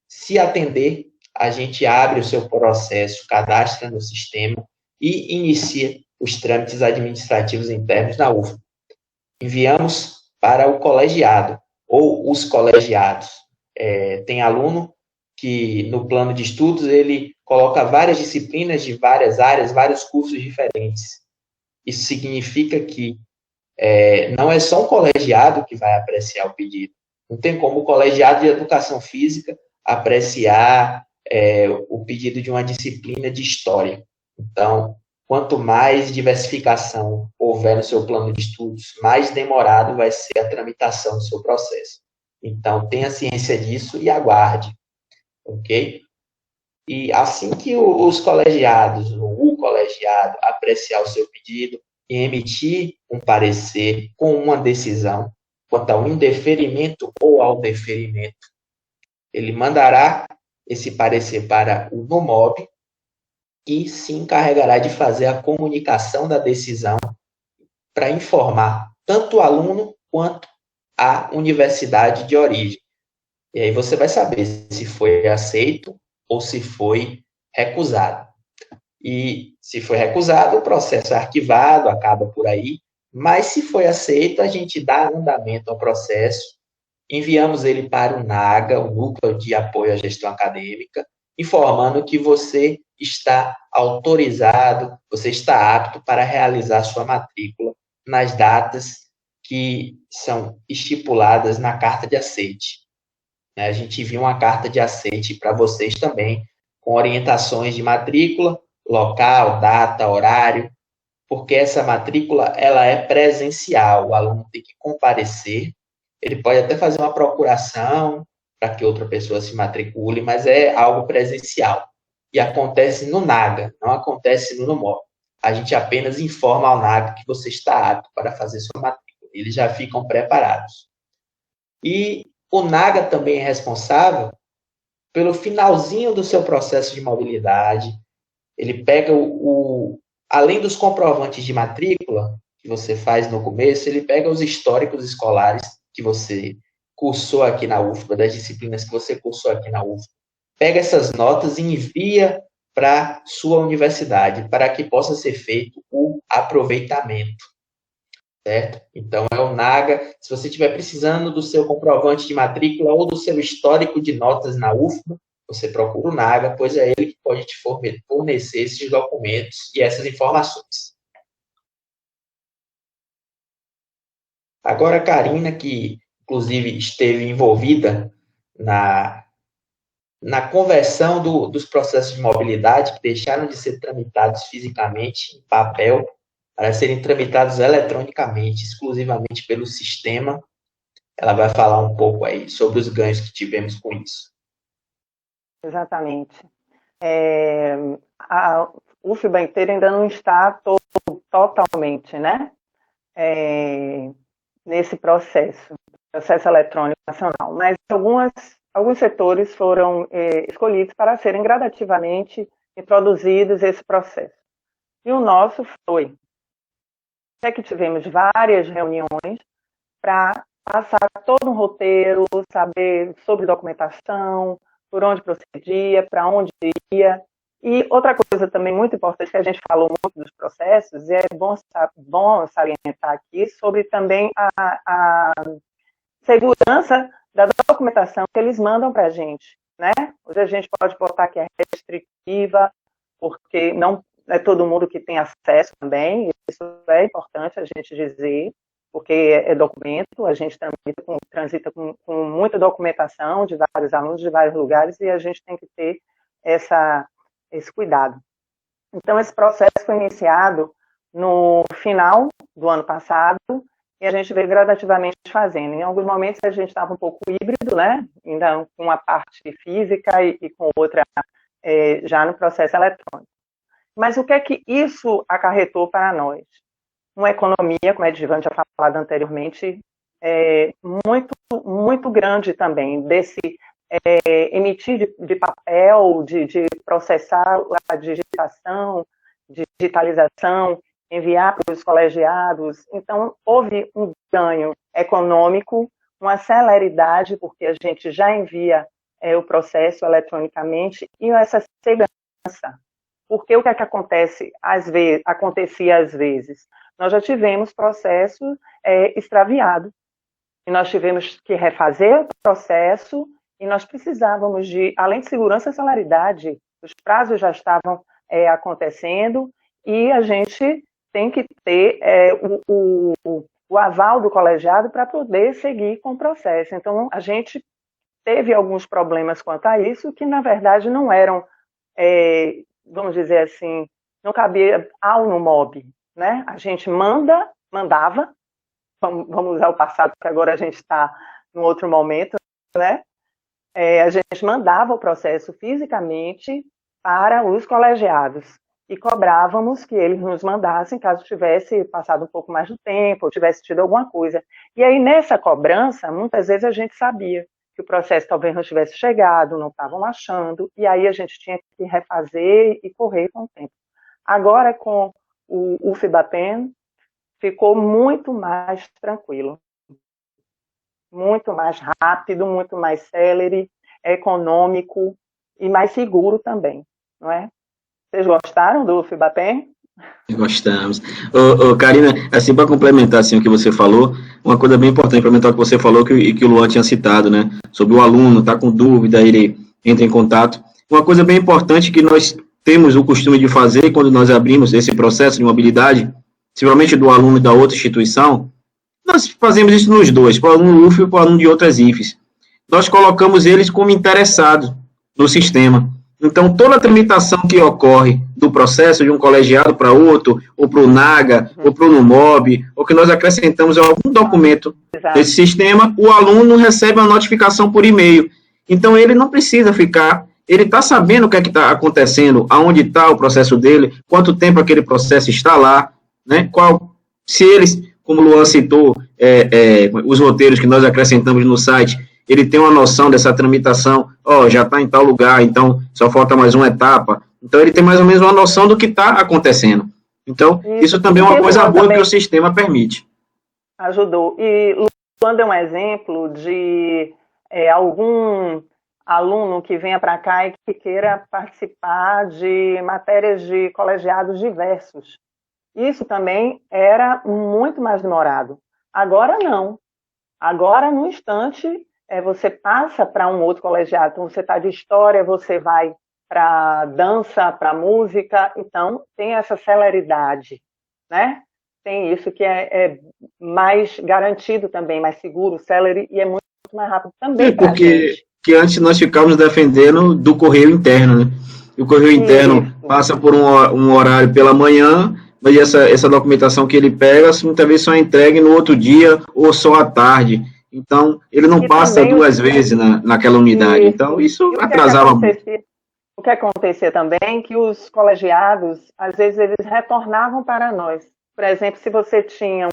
Se atender, a gente abre o seu processo, cadastra no sistema e inicia os trâmites administrativos internos na UFBA. Enviamos para o colegiado ou os colegiados. Tem aluno que no plano de estudos ele coloca várias disciplinas de várias áreas, vários cursos diferentes. Isso significa que não é só um colegiado que vai apreciar o pedido. Não tem como o colegiado de educação física apreciar o pedido de uma disciplina de história. Então, quanto mais diversificação houver no seu plano de estudos, mais demorado vai ser a tramitação do seu processo. Então, tenha ciência disso e aguarde. Ok? E assim que os colegiados, ou o colegiado, apreciar o seu pedido e emitir um parecer com uma decisão quanto ao indeferimento ou ao deferimento, ele mandará esse parecer para o NUMOB e se encarregará de fazer a comunicação da decisão para informar tanto o aluno quanto a universidade de origem. E aí você vai saber se foi aceito ou se foi recusado. E se foi recusado, o processo é arquivado, acaba por aí. Mas se foi aceito, a gente dá andamento ao processo, enviamos ele para o NAGA, o Núcleo de Apoio à Gestão Acadêmica, informando que você está autorizado, você está apto para realizar sua matrícula nas datas que são estipuladas na carta de aceite. A gente envia uma carta de aceite para vocês também, com orientações de matrícula, local, data, horário, porque essa matrícula ela é presencial, o aluno tem que comparecer, ele pode até fazer uma procuração para que outra pessoa se matricule, mas é algo presencial. E acontece no NAGA, não acontece no NUMOB. A gente apenas informa ao NAGA que você está apto para fazer sua matrícula. Eles já ficam preparados. E o NAGA também é responsável pelo finalzinho do seu processo de mobilidade. Ele pega além dos comprovantes de matrícula que você faz no começo, ele pega os históricos escolares que você cursou aqui na UFBA, das disciplinas que você cursou aqui na UFBA. Pega essas notas e envia para sua universidade, para que possa ser feito o aproveitamento. Certo? Então, é o NAGA. Se você estiver precisando do seu comprovante de matrícula ou do seu histórico de notas na UFBA, você procura o NAGA, pois é ele que pode te fornecer esses documentos e essas informações. Agora, a Karina, que inclusive esteve envolvida na conversão dos processos de mobilidade, que deixaram de ser tramitados fisicamente em papel, para serem tramitados eletronicamente, exclusivamente pelo sistema. Ela vai falar um pouco aí sobre os ganhos que tivemos com isso. Exatamente. A UFBA inteira ainda não está totalmente, né, nesse processo eletrônico nacional, mas alguns setores foram escolhidos para serem gradativamente introduzidos esse processo. E o nosso foi. É que tivemos várias reuniões para passar todo um roteiro, saber sobre documentação, por onde procedia, para onde ia. E outra coisa também muito importante, que a gente falou muito dos processos, e é bom salientar aqui, sobre também a segurança da documentação que eles mandam para a gente, né? Hoje a gente pode botar que é restritiva, porque não é todo mundo que tem acesso também, isso é importante a gente dizer, porque é documento, a gente transita com muita documentação de vários alunos de vários lugares e a gente tem que ter esse cuidado. Então, esse processo foi iniciado no final do ano passado e a gente veio gradativamente fazendo. Em alguns momentos a gente estava um pouco híbrido, né? Ainda com uma parte física e com outra já no processo eletrônico. Mas o que é que isso acarretou para nós? Uma economia, como a Edivane já falado anteriormente, muito, muito grande também, desse emitir de papel, de processar a digitalização, enviar para os colegiados. Então, houve um ganho econômico, uma celeridade, porque a gente já envia o processo eletronicamente, e essa segurança. Porque o que é que acontecia às vezes? Nós já tivemos processo extraviado, e nós tivemos que refazer o processo, e nós precisávamos além de segurança e celeridade, os prazos já estavam acontecendo, e a gente tem que ter o aval do colegiado para poder seguir com o processo. Então, a gente teve alguns problemas quanto a isso, que na verdade não eram... vamos dizer assim, não cabia ao NUMOB, né? A gente mandava, vamos usar o passado, porque agora a gente está num outro momento, né? A gente mandava o processo fisicamente para os colegiados e cobrávamos que eles nos mandassem caso tivesse passado um pouco mais do tempo, ou tivesse tido alguma coisa. E aí, nessa cobrança, muitas vezes a gente sabia que o processo talvez não tivesse chegado, não estavam achando, e aí a gente tinha que refazer e correr com o tempo. Agora, com o FIBAPEN, ficou muito mais tranquilo, muito mais rápido, muito mais célere, econômico e mais seguro também, não é? Vocês gostaram do FIBAPEN? Gostamos. Karina, assim, para complementar assim, o que você falou, uma coisa bem importante, complementar o que você falou e que o Luan tinha citado, né? Sobre o aluno estar com dúvida, ele entra em contato. Uma coisa bem importante que nós temos o costume de fazer quando nós abrimos esse processo de mobilidade, principalmente do aluno da outra instituição, nós fazemos isso nos dois, para o aluno UF e para o aluno de outras IFES. Nós colocamos eles como interessados no sistema. Então, toda a tramitação que ocorre do processo de um colegiado para outro, ou para o NAGA, ou para o NUMOB, ou que nós acrescentamos algum documento desse sistema, o aluno recebe uma notificação por e-mail. Então, ele não precisa ficar, ele está sabendo o que é que está acontecendo, aonde está o processo dele, quanto tempo aquele processo está lá, né? Se eles, como o Luan citou, os roteiros que nós acrescentamos no site, ele tem uma noção dessa tramitação, já está em tal lugar, então só falta mais uma etapa. Então, ele tem mais ou menos uma noção do que está acontecendo. Então, isso também é uma coisa boa que o sistema permite. Ajudou. E Luan deu um exemplo de algum aluno que venha para cá e que queira participar de matérias de colegiados diversos. Isso também era muito mais demorado. Agora, não. Agora, no instante, você passa para um outro colegiado. Então, você está de história, você vai para dança, para música. Então, tem essa celeridade, né? Tem isso que é mais garantido também, mais seguro, celere, e é muito mais rápido também. Porque antes nós ficávamos defendendo do correio interno, né? O correio interno passa por um horário pela manhã, mas essa documentação que ele pega, muitas vezes só é entregue no outro dia ou só à tarde. Então, ele não passa duas vezes naquela unidade. Então, isso atrasava muito. O que acontecia também é que os colegiados, às vezes, eles retornavam para nós. Por exemplo, se você tinha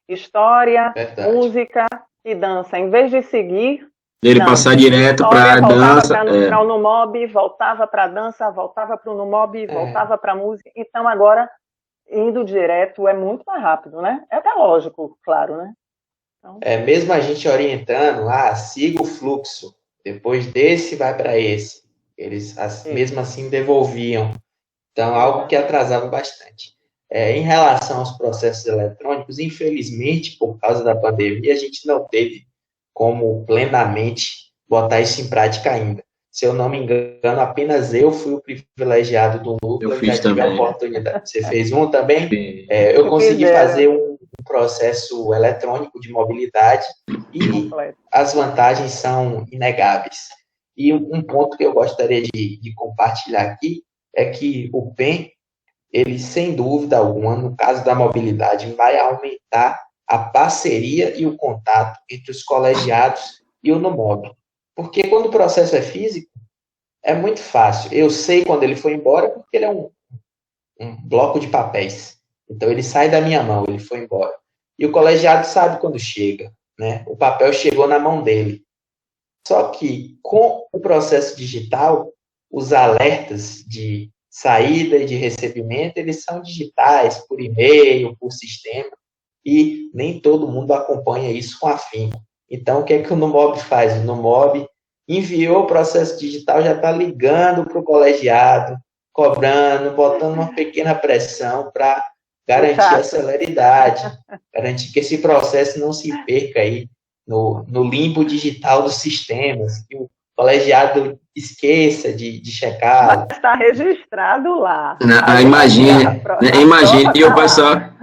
história, música e dança, em vez de seguir... Ele passar direto para a dança... Para o NUMOB, voltava para a dança, voltava para o NUMOB, voltava para a música. Então, agora, indo direto é muito mais rápido, né? É até lógico, claro, né? Então... mesmo a gente orientando, siga o fluxo, depois desse vai para esse. Eles, mesmo assim, devolviam. Então, algo que atrasava bastante. Em relação aos processos eletrônicos, infelizmente, por causa da pandemia, a gente não teve como plenamente botar isso em prática ainda. Se eu não me engano, apenas eu fui o privilegiado do núcleo. Eu fiz também. A oportunidade. Você fez um também? Eu consegui fazer um processo eletrônico de mobilidade e as vantagens são inegáveis. E um ponto que eu gostaria de compartilhar aqui é que o PEN, ele, sem dúvida alguma, no caso da mobilidade, vai aumentar a parceria e o contato entre os colegiados e o NUMOB. Porque quando o processo é físico, é muito fácil. Eu sei quando ele foi embora, porque ele é um bloco de papéis. Então, ele sai da minha mão, ele foi embora. E o colegiado sabe quando chega, né? O papel chegou na mão dele. Só que, com o processo digital, os alertas de saída e de recebimento, eles são digitais, por e-mail, por sistema, e nem todo mundo acompanha isso com afinco. Então, o que é que o NUMOB faz? O NUMOB enviou o processo digital, já está ligando para o colegiado, cobrando, botando uma pequena pressão para garantir a celeridade, garantir que esse processo não se perca aí no limbo digital dos sistemas, que o colegiado esqueça de checar. Mas está registrado lá.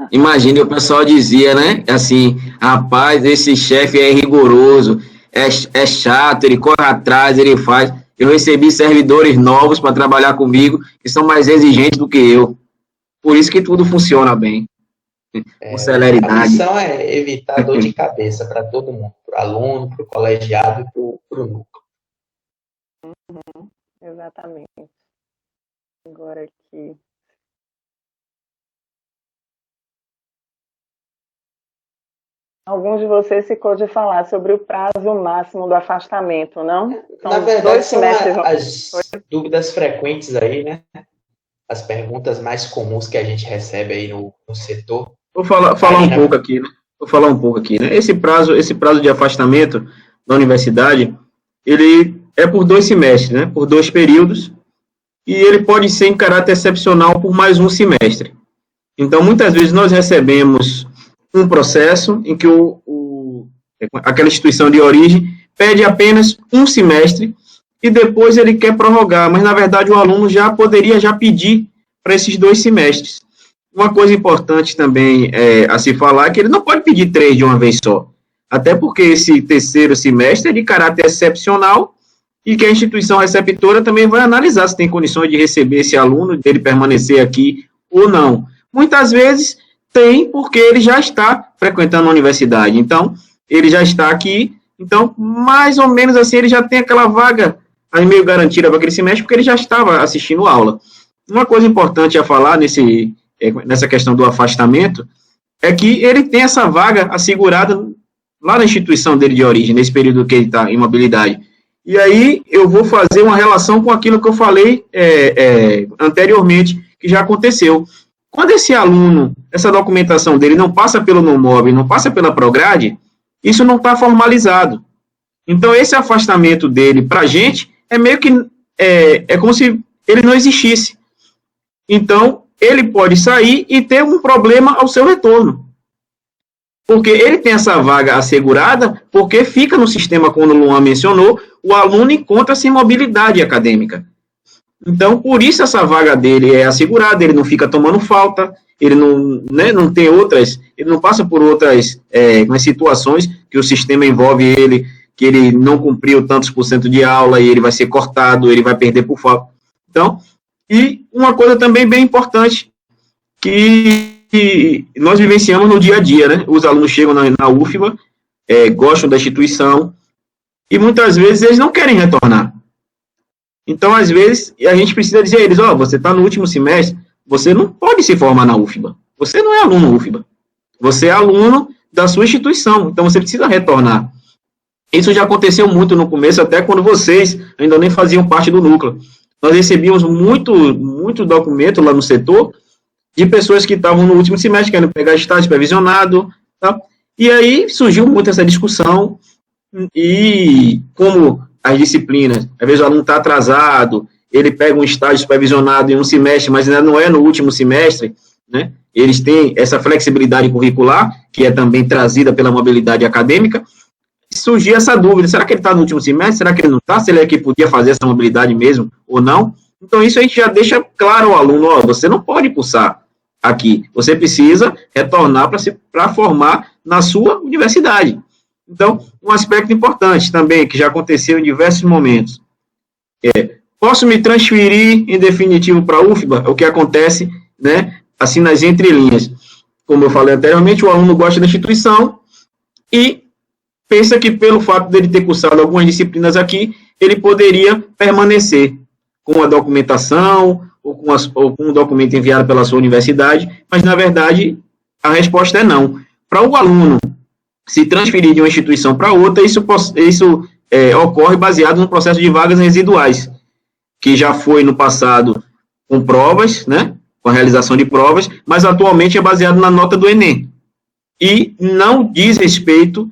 Imagine, o pessoal dizia, né, assim, rapaz, esse chefe é rigoroso, é chato, ele corre atrás, ele faz. Eu recebi servidores novos para trabalhar comigo, que são mais exigentes do que eu. Por isso que tudo funciona bem. Com celeridade. A missão é evitar dor de cabeça para todo mundo, para o aluno, para o colegiado e para o núcleo. Exatamente. Agora aqui. Alguns de vocês ficou de falar sobre o prazo máximo do afastamento, não? São na verdade, são as dúvidas frequentes aí, né? As perguntas mais comuns que a gente recebe aí no setor. Vou falar um pouco aqui, né? Vou falar um pouco aqui, né? Esse prazo de afastamento da universidade, ele é por 2 semestres, né? Por 2 períodos, e ele pode ser em caráter excepcional por mais um semestre. Então, muitas vezes nós recebemos um processo em que aquela instituição de origem pede apenas um semestre e depois ele quer prorrogar, mas na verdade o aluno já poderia pedir para esses 2 semestres. Uma coisa importante também a se falar é que ele não pode pedir 3 de uma vez só, até porque esse terceiro semestre é de caráter excepcional e que a instituição receptora também vai analisar se tem condições de receber esse aluno, dele permanecer aqui ou não. Muitas vezes tem, porque ele já está frequentando a universidade, então, ele já está aqui, então, mais ou menos assim, ele já tem aquela vaga aí meio garantida para aquele semestre, porque ele já estava assistindo aula. Uma coisa importante a falar nessa questão do afastamento, é que ele tem essa vaga assegurada lá na instituição dele de origem, nesse período que ele está em mobilidade. E aí, eu vou fazer uma relação com aquilo que eu falei anteriormente, que já aconteceu. Quando esse aluno, essa documentação dele não passa pelo NUMOB, não passa pela Prograde, isso não está formalizado. Então, esse afastamento dele para a gente é meio que, como se ele não existisse. Então, ele pode sair e ter um problema ao seu retorno. Porque ele tem essa vaga assegurada, porque fica no sistema, como o Luan mencionou, o aluno encontra-se em mobilidade acadêmica. Então, por isso essa vaga dele é assegurada, ele não fica tomando falta, ele não tem outras, ele não passa por outras situações que o sistema envolve ele, que ele não cumpriu tantos % de aula e ele vai ser cortado, ele vai perder por falta. Então, e uma coisa também bem importante, que nós vivenciamos no dia a dia, né? Os alunos chegam na UFBA, gostam da instituição, e muitas vezes eles não querem retornar. Então, às vezes, a gente precisa dizer a eles, você está no último semestre, você não pode se formar na UFBA. Você não é aluno UFBA. Você é aluno da sua instituição, então você precisa retornar. Isso já aconteceu muito no começo, até quando vocês ainda nem faziam parte do núcleo. Nós recebíamos muito documento lá no setor de pessoas que estavam no último semestre, querendo pegar estágio supervisionado, tá? E aí surgiu muito essa discussão, e como as disciplinas, às vezes o aluno está atrasado, ele pega um estágio supervisionado em um semestre, mas ainda não é no último semestre, né? Eles têm essa flexibilidade curricular, que é também trazida pela mobilidade acadêmica. Surgiu essa dúvida, será que ele está no último semestre, será que ele não está, se ele é que podia fazer essa mobilidade mesmo, ou não? Então, isso a gente já deixa claro ao aluno, você não pode cursar aqui, você precisa retornar para formar na sua universidade. Então, um aspecto importante também, que já aconteceu em diversos momentos, posso me transferir em definitivo para a UFBA? É o que acontece, né, assim, nas entrelinhas. Como eu falei anteriormente, o aluno gosta da instituição e pensa que pelo fato dele ter cursado algumas disciplinas aqui, ele poderia permanecer com a documentação ou com um documento enviado pela sua universidade, mas, na verdade, a resposta é não. Para o aluno se transferir de uma instituição para outra, isso ocorre baseado no processo de vagas residuais, que já foi no passado com provas, né, com a realização de provas, mas atualmente é baseado na nota do Enem. E não diz respeito,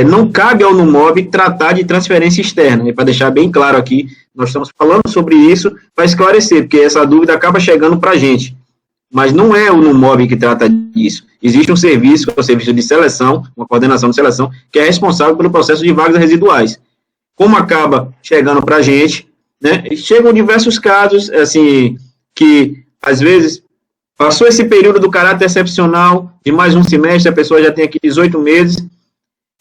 não cabe ao NUMOB tratar de transferência externa. E para deixar bem claro aqui, nós estamos falando sobre isso para esclarecer, porque essa dúvida acaba chegando para a gente. Mas não é o NUMOB que trata disso. Existe um serviço, que é o serviço de seleção, uma coordenação de seleção, que é responsável pelo processo de vagas residuais. Como acaba chegando para a gente, né, chegam diversos casos, assim, que às vezes passou esse período do caráter excepcional, de mais um semestre, a pessoa já tem aqui 18 meses,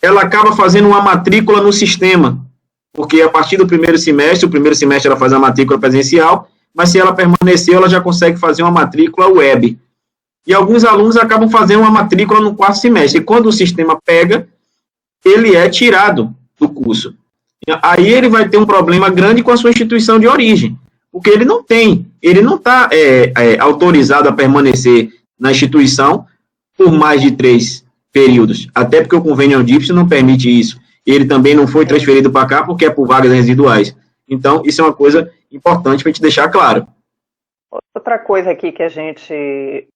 ela acaba fazendo uma matrícula no sistema, porque a partir do primeiro semestre ela faz a matrícula presencial, mas se ela permanecer, ela já consegue fazer uma matrícula web. E alguns alunos acabam fazendo uma matrícula no 4º semestre, e quando o sistema pega, ele é tirado do curso. Aí ele vai ter um problema grande com a sua instituição de origem, porque ele não está autorizado a permanecer na instituição por mais de 3 períodos, até porque o convênio Andipse não permite isso. Ele também não foi transferido para cá porque é por vagas residuais. Então, isso é uma coisa importante para a gente deixar claro. Outra coisa aqui que a gente,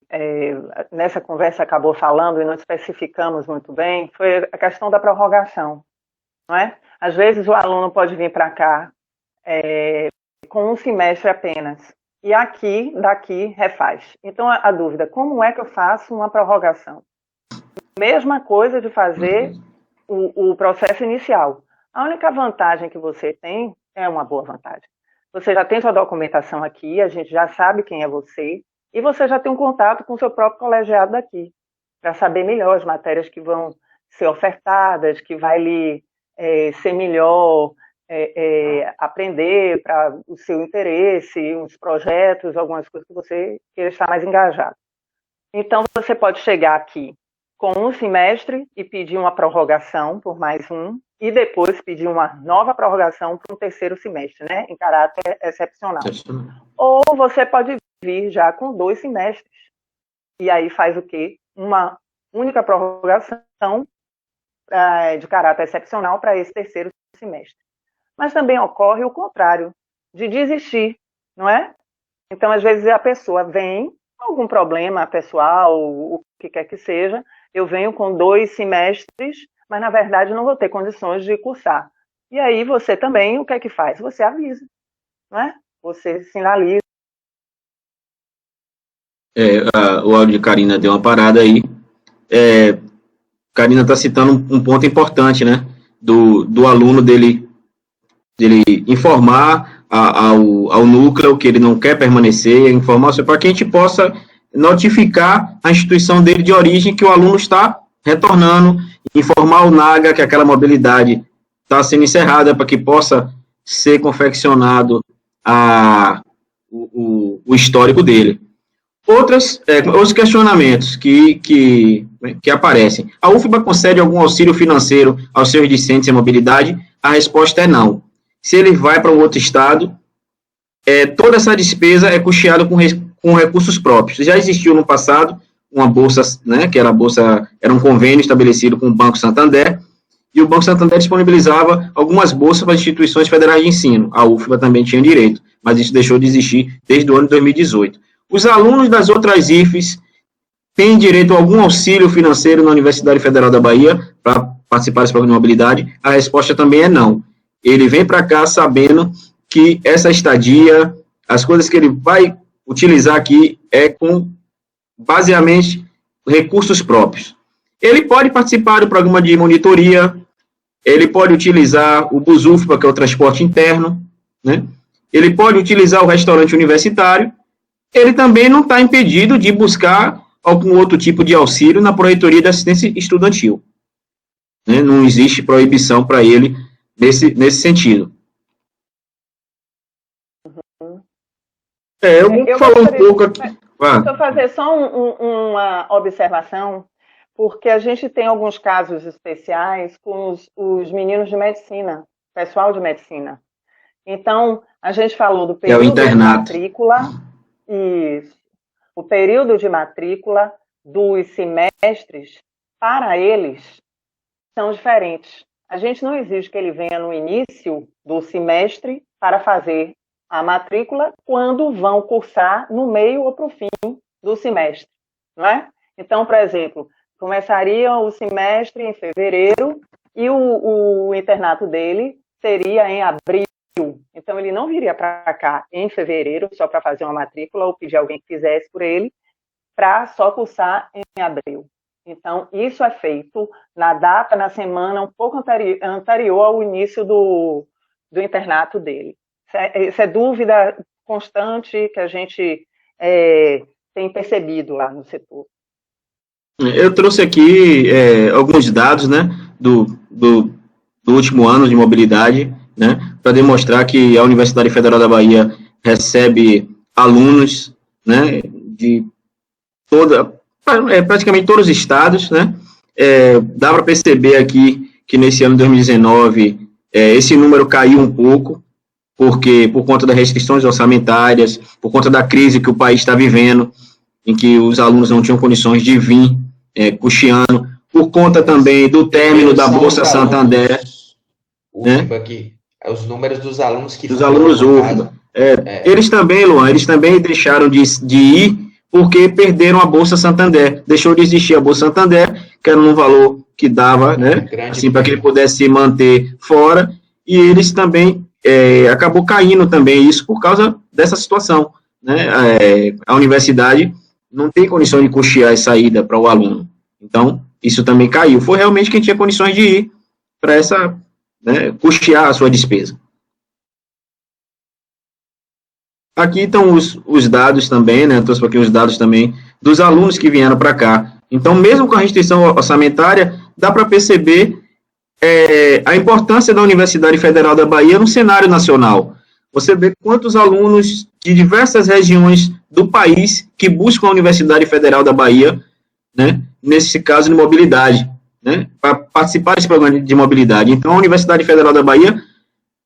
nessa conversa, acabou falando e não especificamos muito bem, foi a questão da prorrogação, não é? Às vezes o aluno pode vir para cá com um semestre apenas, e daqui, refaz. Então, a dúvida, como é que eu faço uma prorrogação? Mesma coisa de fazer o processo inicial. A única vantagem que você tem é uma boa vantagem. Você já tem sua documentação aqui, a gente já sabe quem é você, e você já tem um contato com o seu próprio colegiado daqui, para saber melhor as matérias que vão ser ofertadas, que vai lhe ser melhor aprender para o seu interesse, uns projetos, algumas coisas que você queira estar mais engajado. Então, você pode chegar aqui com um semestre e pedir uma prorrogação por mais um, e depois pedir uma nova prorrogação para um terceiro semestre, né, em caráter excepcional. Ou você pode vir já com 2 semestres, e aí faz o quê? Uma única prorrogação de caráter excepcional para esse terceiro semestre. Mas também ocorre o contrário, de desistir, não é? Então, às vezes, a pessoa vem com algum problema pessoal, o que quer que seja, eu venho com 2 semestres, mas, na verdade, não vou ter condições de cursar. E aí, você também, o que é que faz? Você avisa, não é? Você sinaliza. O áudio de Karina deu uma parada aí. Karina está citando um ponto importante, né? Do aluno dele informar ao núcleo que ele não quer permanecer, informar para que a gente possa notificar a instituição dele de origem que o aluno está retornando, informar o NAGA que aquela mobilidade está sendo encerrada para que possa ser confeccionado o histórico dele. Outros questionamentos que aparecem. A UFBA concede algum auxílio financeiro aos seus discentes em mobilidade? A resposta é não. Se ele vai para um outro estado, toda essa despesa é custeada com recursos próprios. Já existiu no passado uma bolsa, né, que era um convênio estabelecido com o Banco Santander, e o Banco Santander disponibilizava algumas bolsas para instituições federais de ensino. A UFBA também tinha direito, mas isso deixou de existir desde o ano de 2018. Os alunos das outras IFES têm direito a algum auxílio financeiro na Universidade Federal da Bahia para participar desse programa de mobilidade? A resposta também é não. Ele vem para cá sabendo que essa estadia, as coisas que ele vai utilizar aqui com, basicamente, recursos próprios. Ele pode participar do programa de monitoria, ele pode utilizar o BusUFBA, que é o transporte interno, né? Ele pode utilizar o restaurante universitário, ele também não está impedido de buscar algum outro tipo de auxílio na Pró-Reitoria de Assistência Estudantil. Né? Não existe proibição para ele nesse sentido. Eu vou falar um pouco aqui. Deixa eu fazer só uma observação, porque a gente tem alguns casos especiais com os meninos de medicina, pessoal de medicina. Então, a gente falou do período de matrícula, o período de matrícula dos semestres, para eles, são diferentes. A gente não exige que ele venha no início do semestre para fazer a matrícula quando vão cursar no meio ou para o fim do semestre, não é? Então, por exemplo, começaria o semestre em fevereiro e o internato dele seria em abril. Então, ele não viria para cá em fevereiro só para fazer uma matrícula ou pedir alguém que fizesse por ele, para só cursar em abril. Então, isso é feito na semana um pouco anterior ao início do internato dele. Isso é dúvida constante que a gente tem percebido lá no setor. Eu trouxe aqui alguns dados, né, do último ano de mobilidade, né, para demonstrar que a Universidade Federal da Bahia recebe alunos, né, de praticamente todos os estados, né. Dá para perceber aqui que nesse ano de 2019 esse número caiu um pouco, porque por conta das restrições orçamentárias, por conta da crise que o país está vivendo, em que os alunos não tinham condições de vir custeando, por conta também do término da Bolsa Santander. UFBA aqui, os números dos alunos que dos alunos UFBA. Eles também, Luan, eles também deixaram de ir porque perderam a Bolsa Santander. Deixou de existir a Bolsa Santander, que era um valor que dava, né, assim, para que ele pudesse se manter fora, e eles também, acabou caindo também isso por causa dessa situação, né, a universidade não tem condição de custear a saída para o aluno, então, isso também caiu. Foi realmente quem tinha condições de ir para essa, né, custear a sua despesa. Aqui estão os dados também, né, trouxe aqui os dados também dos alunos que vieram para cá. Então, mesmo com a restrição orçamentária, dá para perceber a importância da Universidade Federal da Bahia no cenário nacional. Você vê quantos alunos de diversas regiões do país que buscam a Universidade Federal da Bahia, né, nesse caso de mobilidade, né, para participar desse programa de mobilidade. Então, a Universidade Federal da Bahia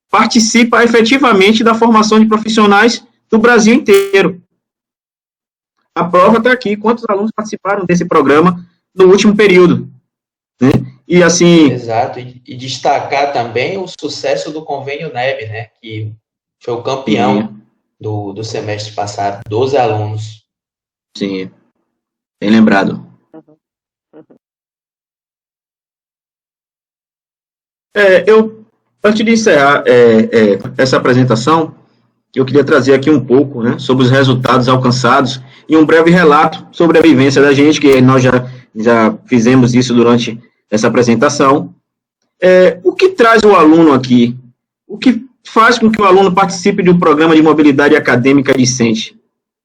participa efetivamente da formação de profissionais do Brasil inteiro. A prova está aqui, quantos alunos participaram desse programa no último período, né? E assim... Exato, e destacar também o sucesso do convênio NEB, né, que foi o campeão do semestre passado, 12 alunos. Sim, bem lembrado. Antes de encerrar essa apresentação, eu queria trazer aqui um pouco, né, sobre os resultados alcançados e um breve relato sobre a vivência da gente, que nós já fizemos isso durante essa apresentação. O que traz o aluno aqui? O que faz com que o aluno participe de um programa de mobilidade acadêmica decente?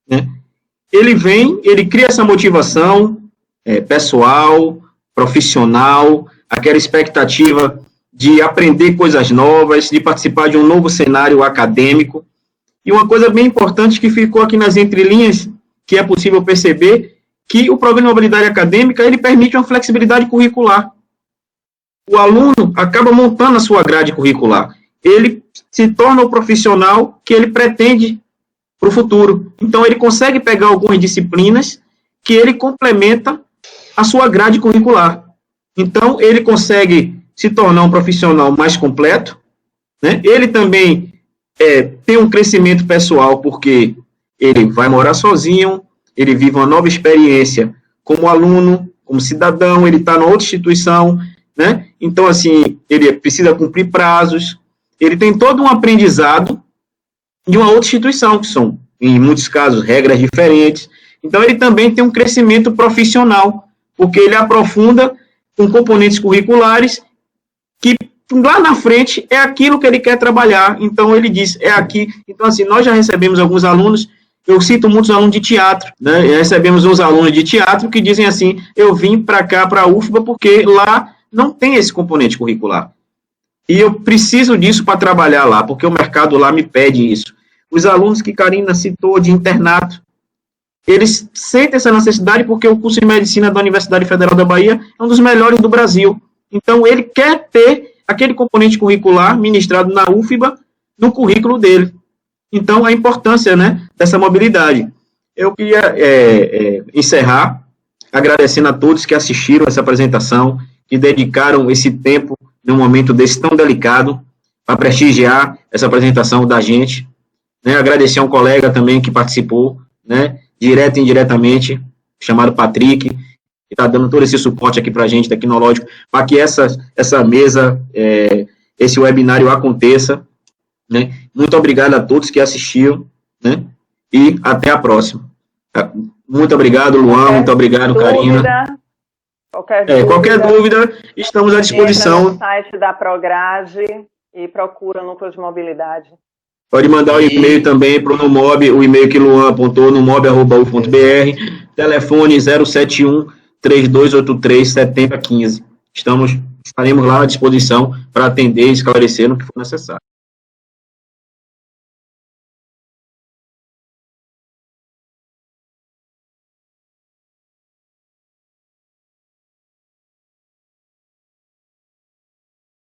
Né? Ele cria essa motivação pessoal, profissional, aquela expectativa de aprender coisas novas, de participar de um novo cenário acadêmico. E uma coisa bem importante que ficou aqui nas entrelinhas, que é possível perceber, que o programa de mobilidade acadêmica, ele permite uma flexibilidade curricular. O aluno acaba montando a sua grade curricular. Ele se torna o profissional que ele pretende para o futuro. Então, ele consegue pegar algumas disciplinas que ele complementa a sua grade curricular. Então, ele consegue se tornar um profissional mais completo, né? Ele também tem um crescimento pessoal, porque ele vai morar sozinho, ele vive uma nova experiência como aluno, como cidadão, ele está numa outra instituição, né? Então, assim, ele precisa cumprir prazos, ele tem todo um aprendizado de uma outra instituição, que são, em muitos casos, regras diferentes. Então, ele também tem um crescimento profissional, porque ele aprofunda com componentes curriculares que lá na frente é aquilo que ele quer trabalhar. Então, ele diz, é aqui. Então, assim, nós já recebemos alguns alunos, eu cito muitos alunos de teatro, né? Recebemos uns alunos de teatro que dizem assim, eu vim para cá, para a UFBA, porque lá não tem esse componente curricular. E eu preciso disso para trabalhar lá, porque o mercado lá me pede isso. Os alunos que Karina citou de internato, eles sentem essa necessidade porque o curso de medicina da Universidade Federal da Bahia é um dos melhores do Brasil. Então, ele quer ter aquele componente curricular ministrado na UFBA no currículo dele. Então, a importância, né, dessa mobilidade. Eu queria encerrar agradecendo a todos que assistiram essa apresentação, que dedicaram esse tempo num momento desse tão delicado para prestigiar essa apresentação da gente. Né, agradecer a um colega também que participou, né, direto e indiretamente, chamado Patrick, que está dando todo esse suporte aqui para a gente, tecnológico, para que essa mesa, esse webinário aconteça. Né? Muito obrigado a todos que assistiram, né? E até a próxima. Muito obrigado, Luan, muito obrigado, Karina. Qualquer dúvida, estamos à disposição. Entra no site da Prograde e procura o Núcleo de Mobilidade. Pode mandar o e-mail também para o Numob, o e-mail que Luan apontou, numob@uf.br, telefone 071-3283-7015. Estaremos lá à disposição para atender e esclarecer no que for necessário.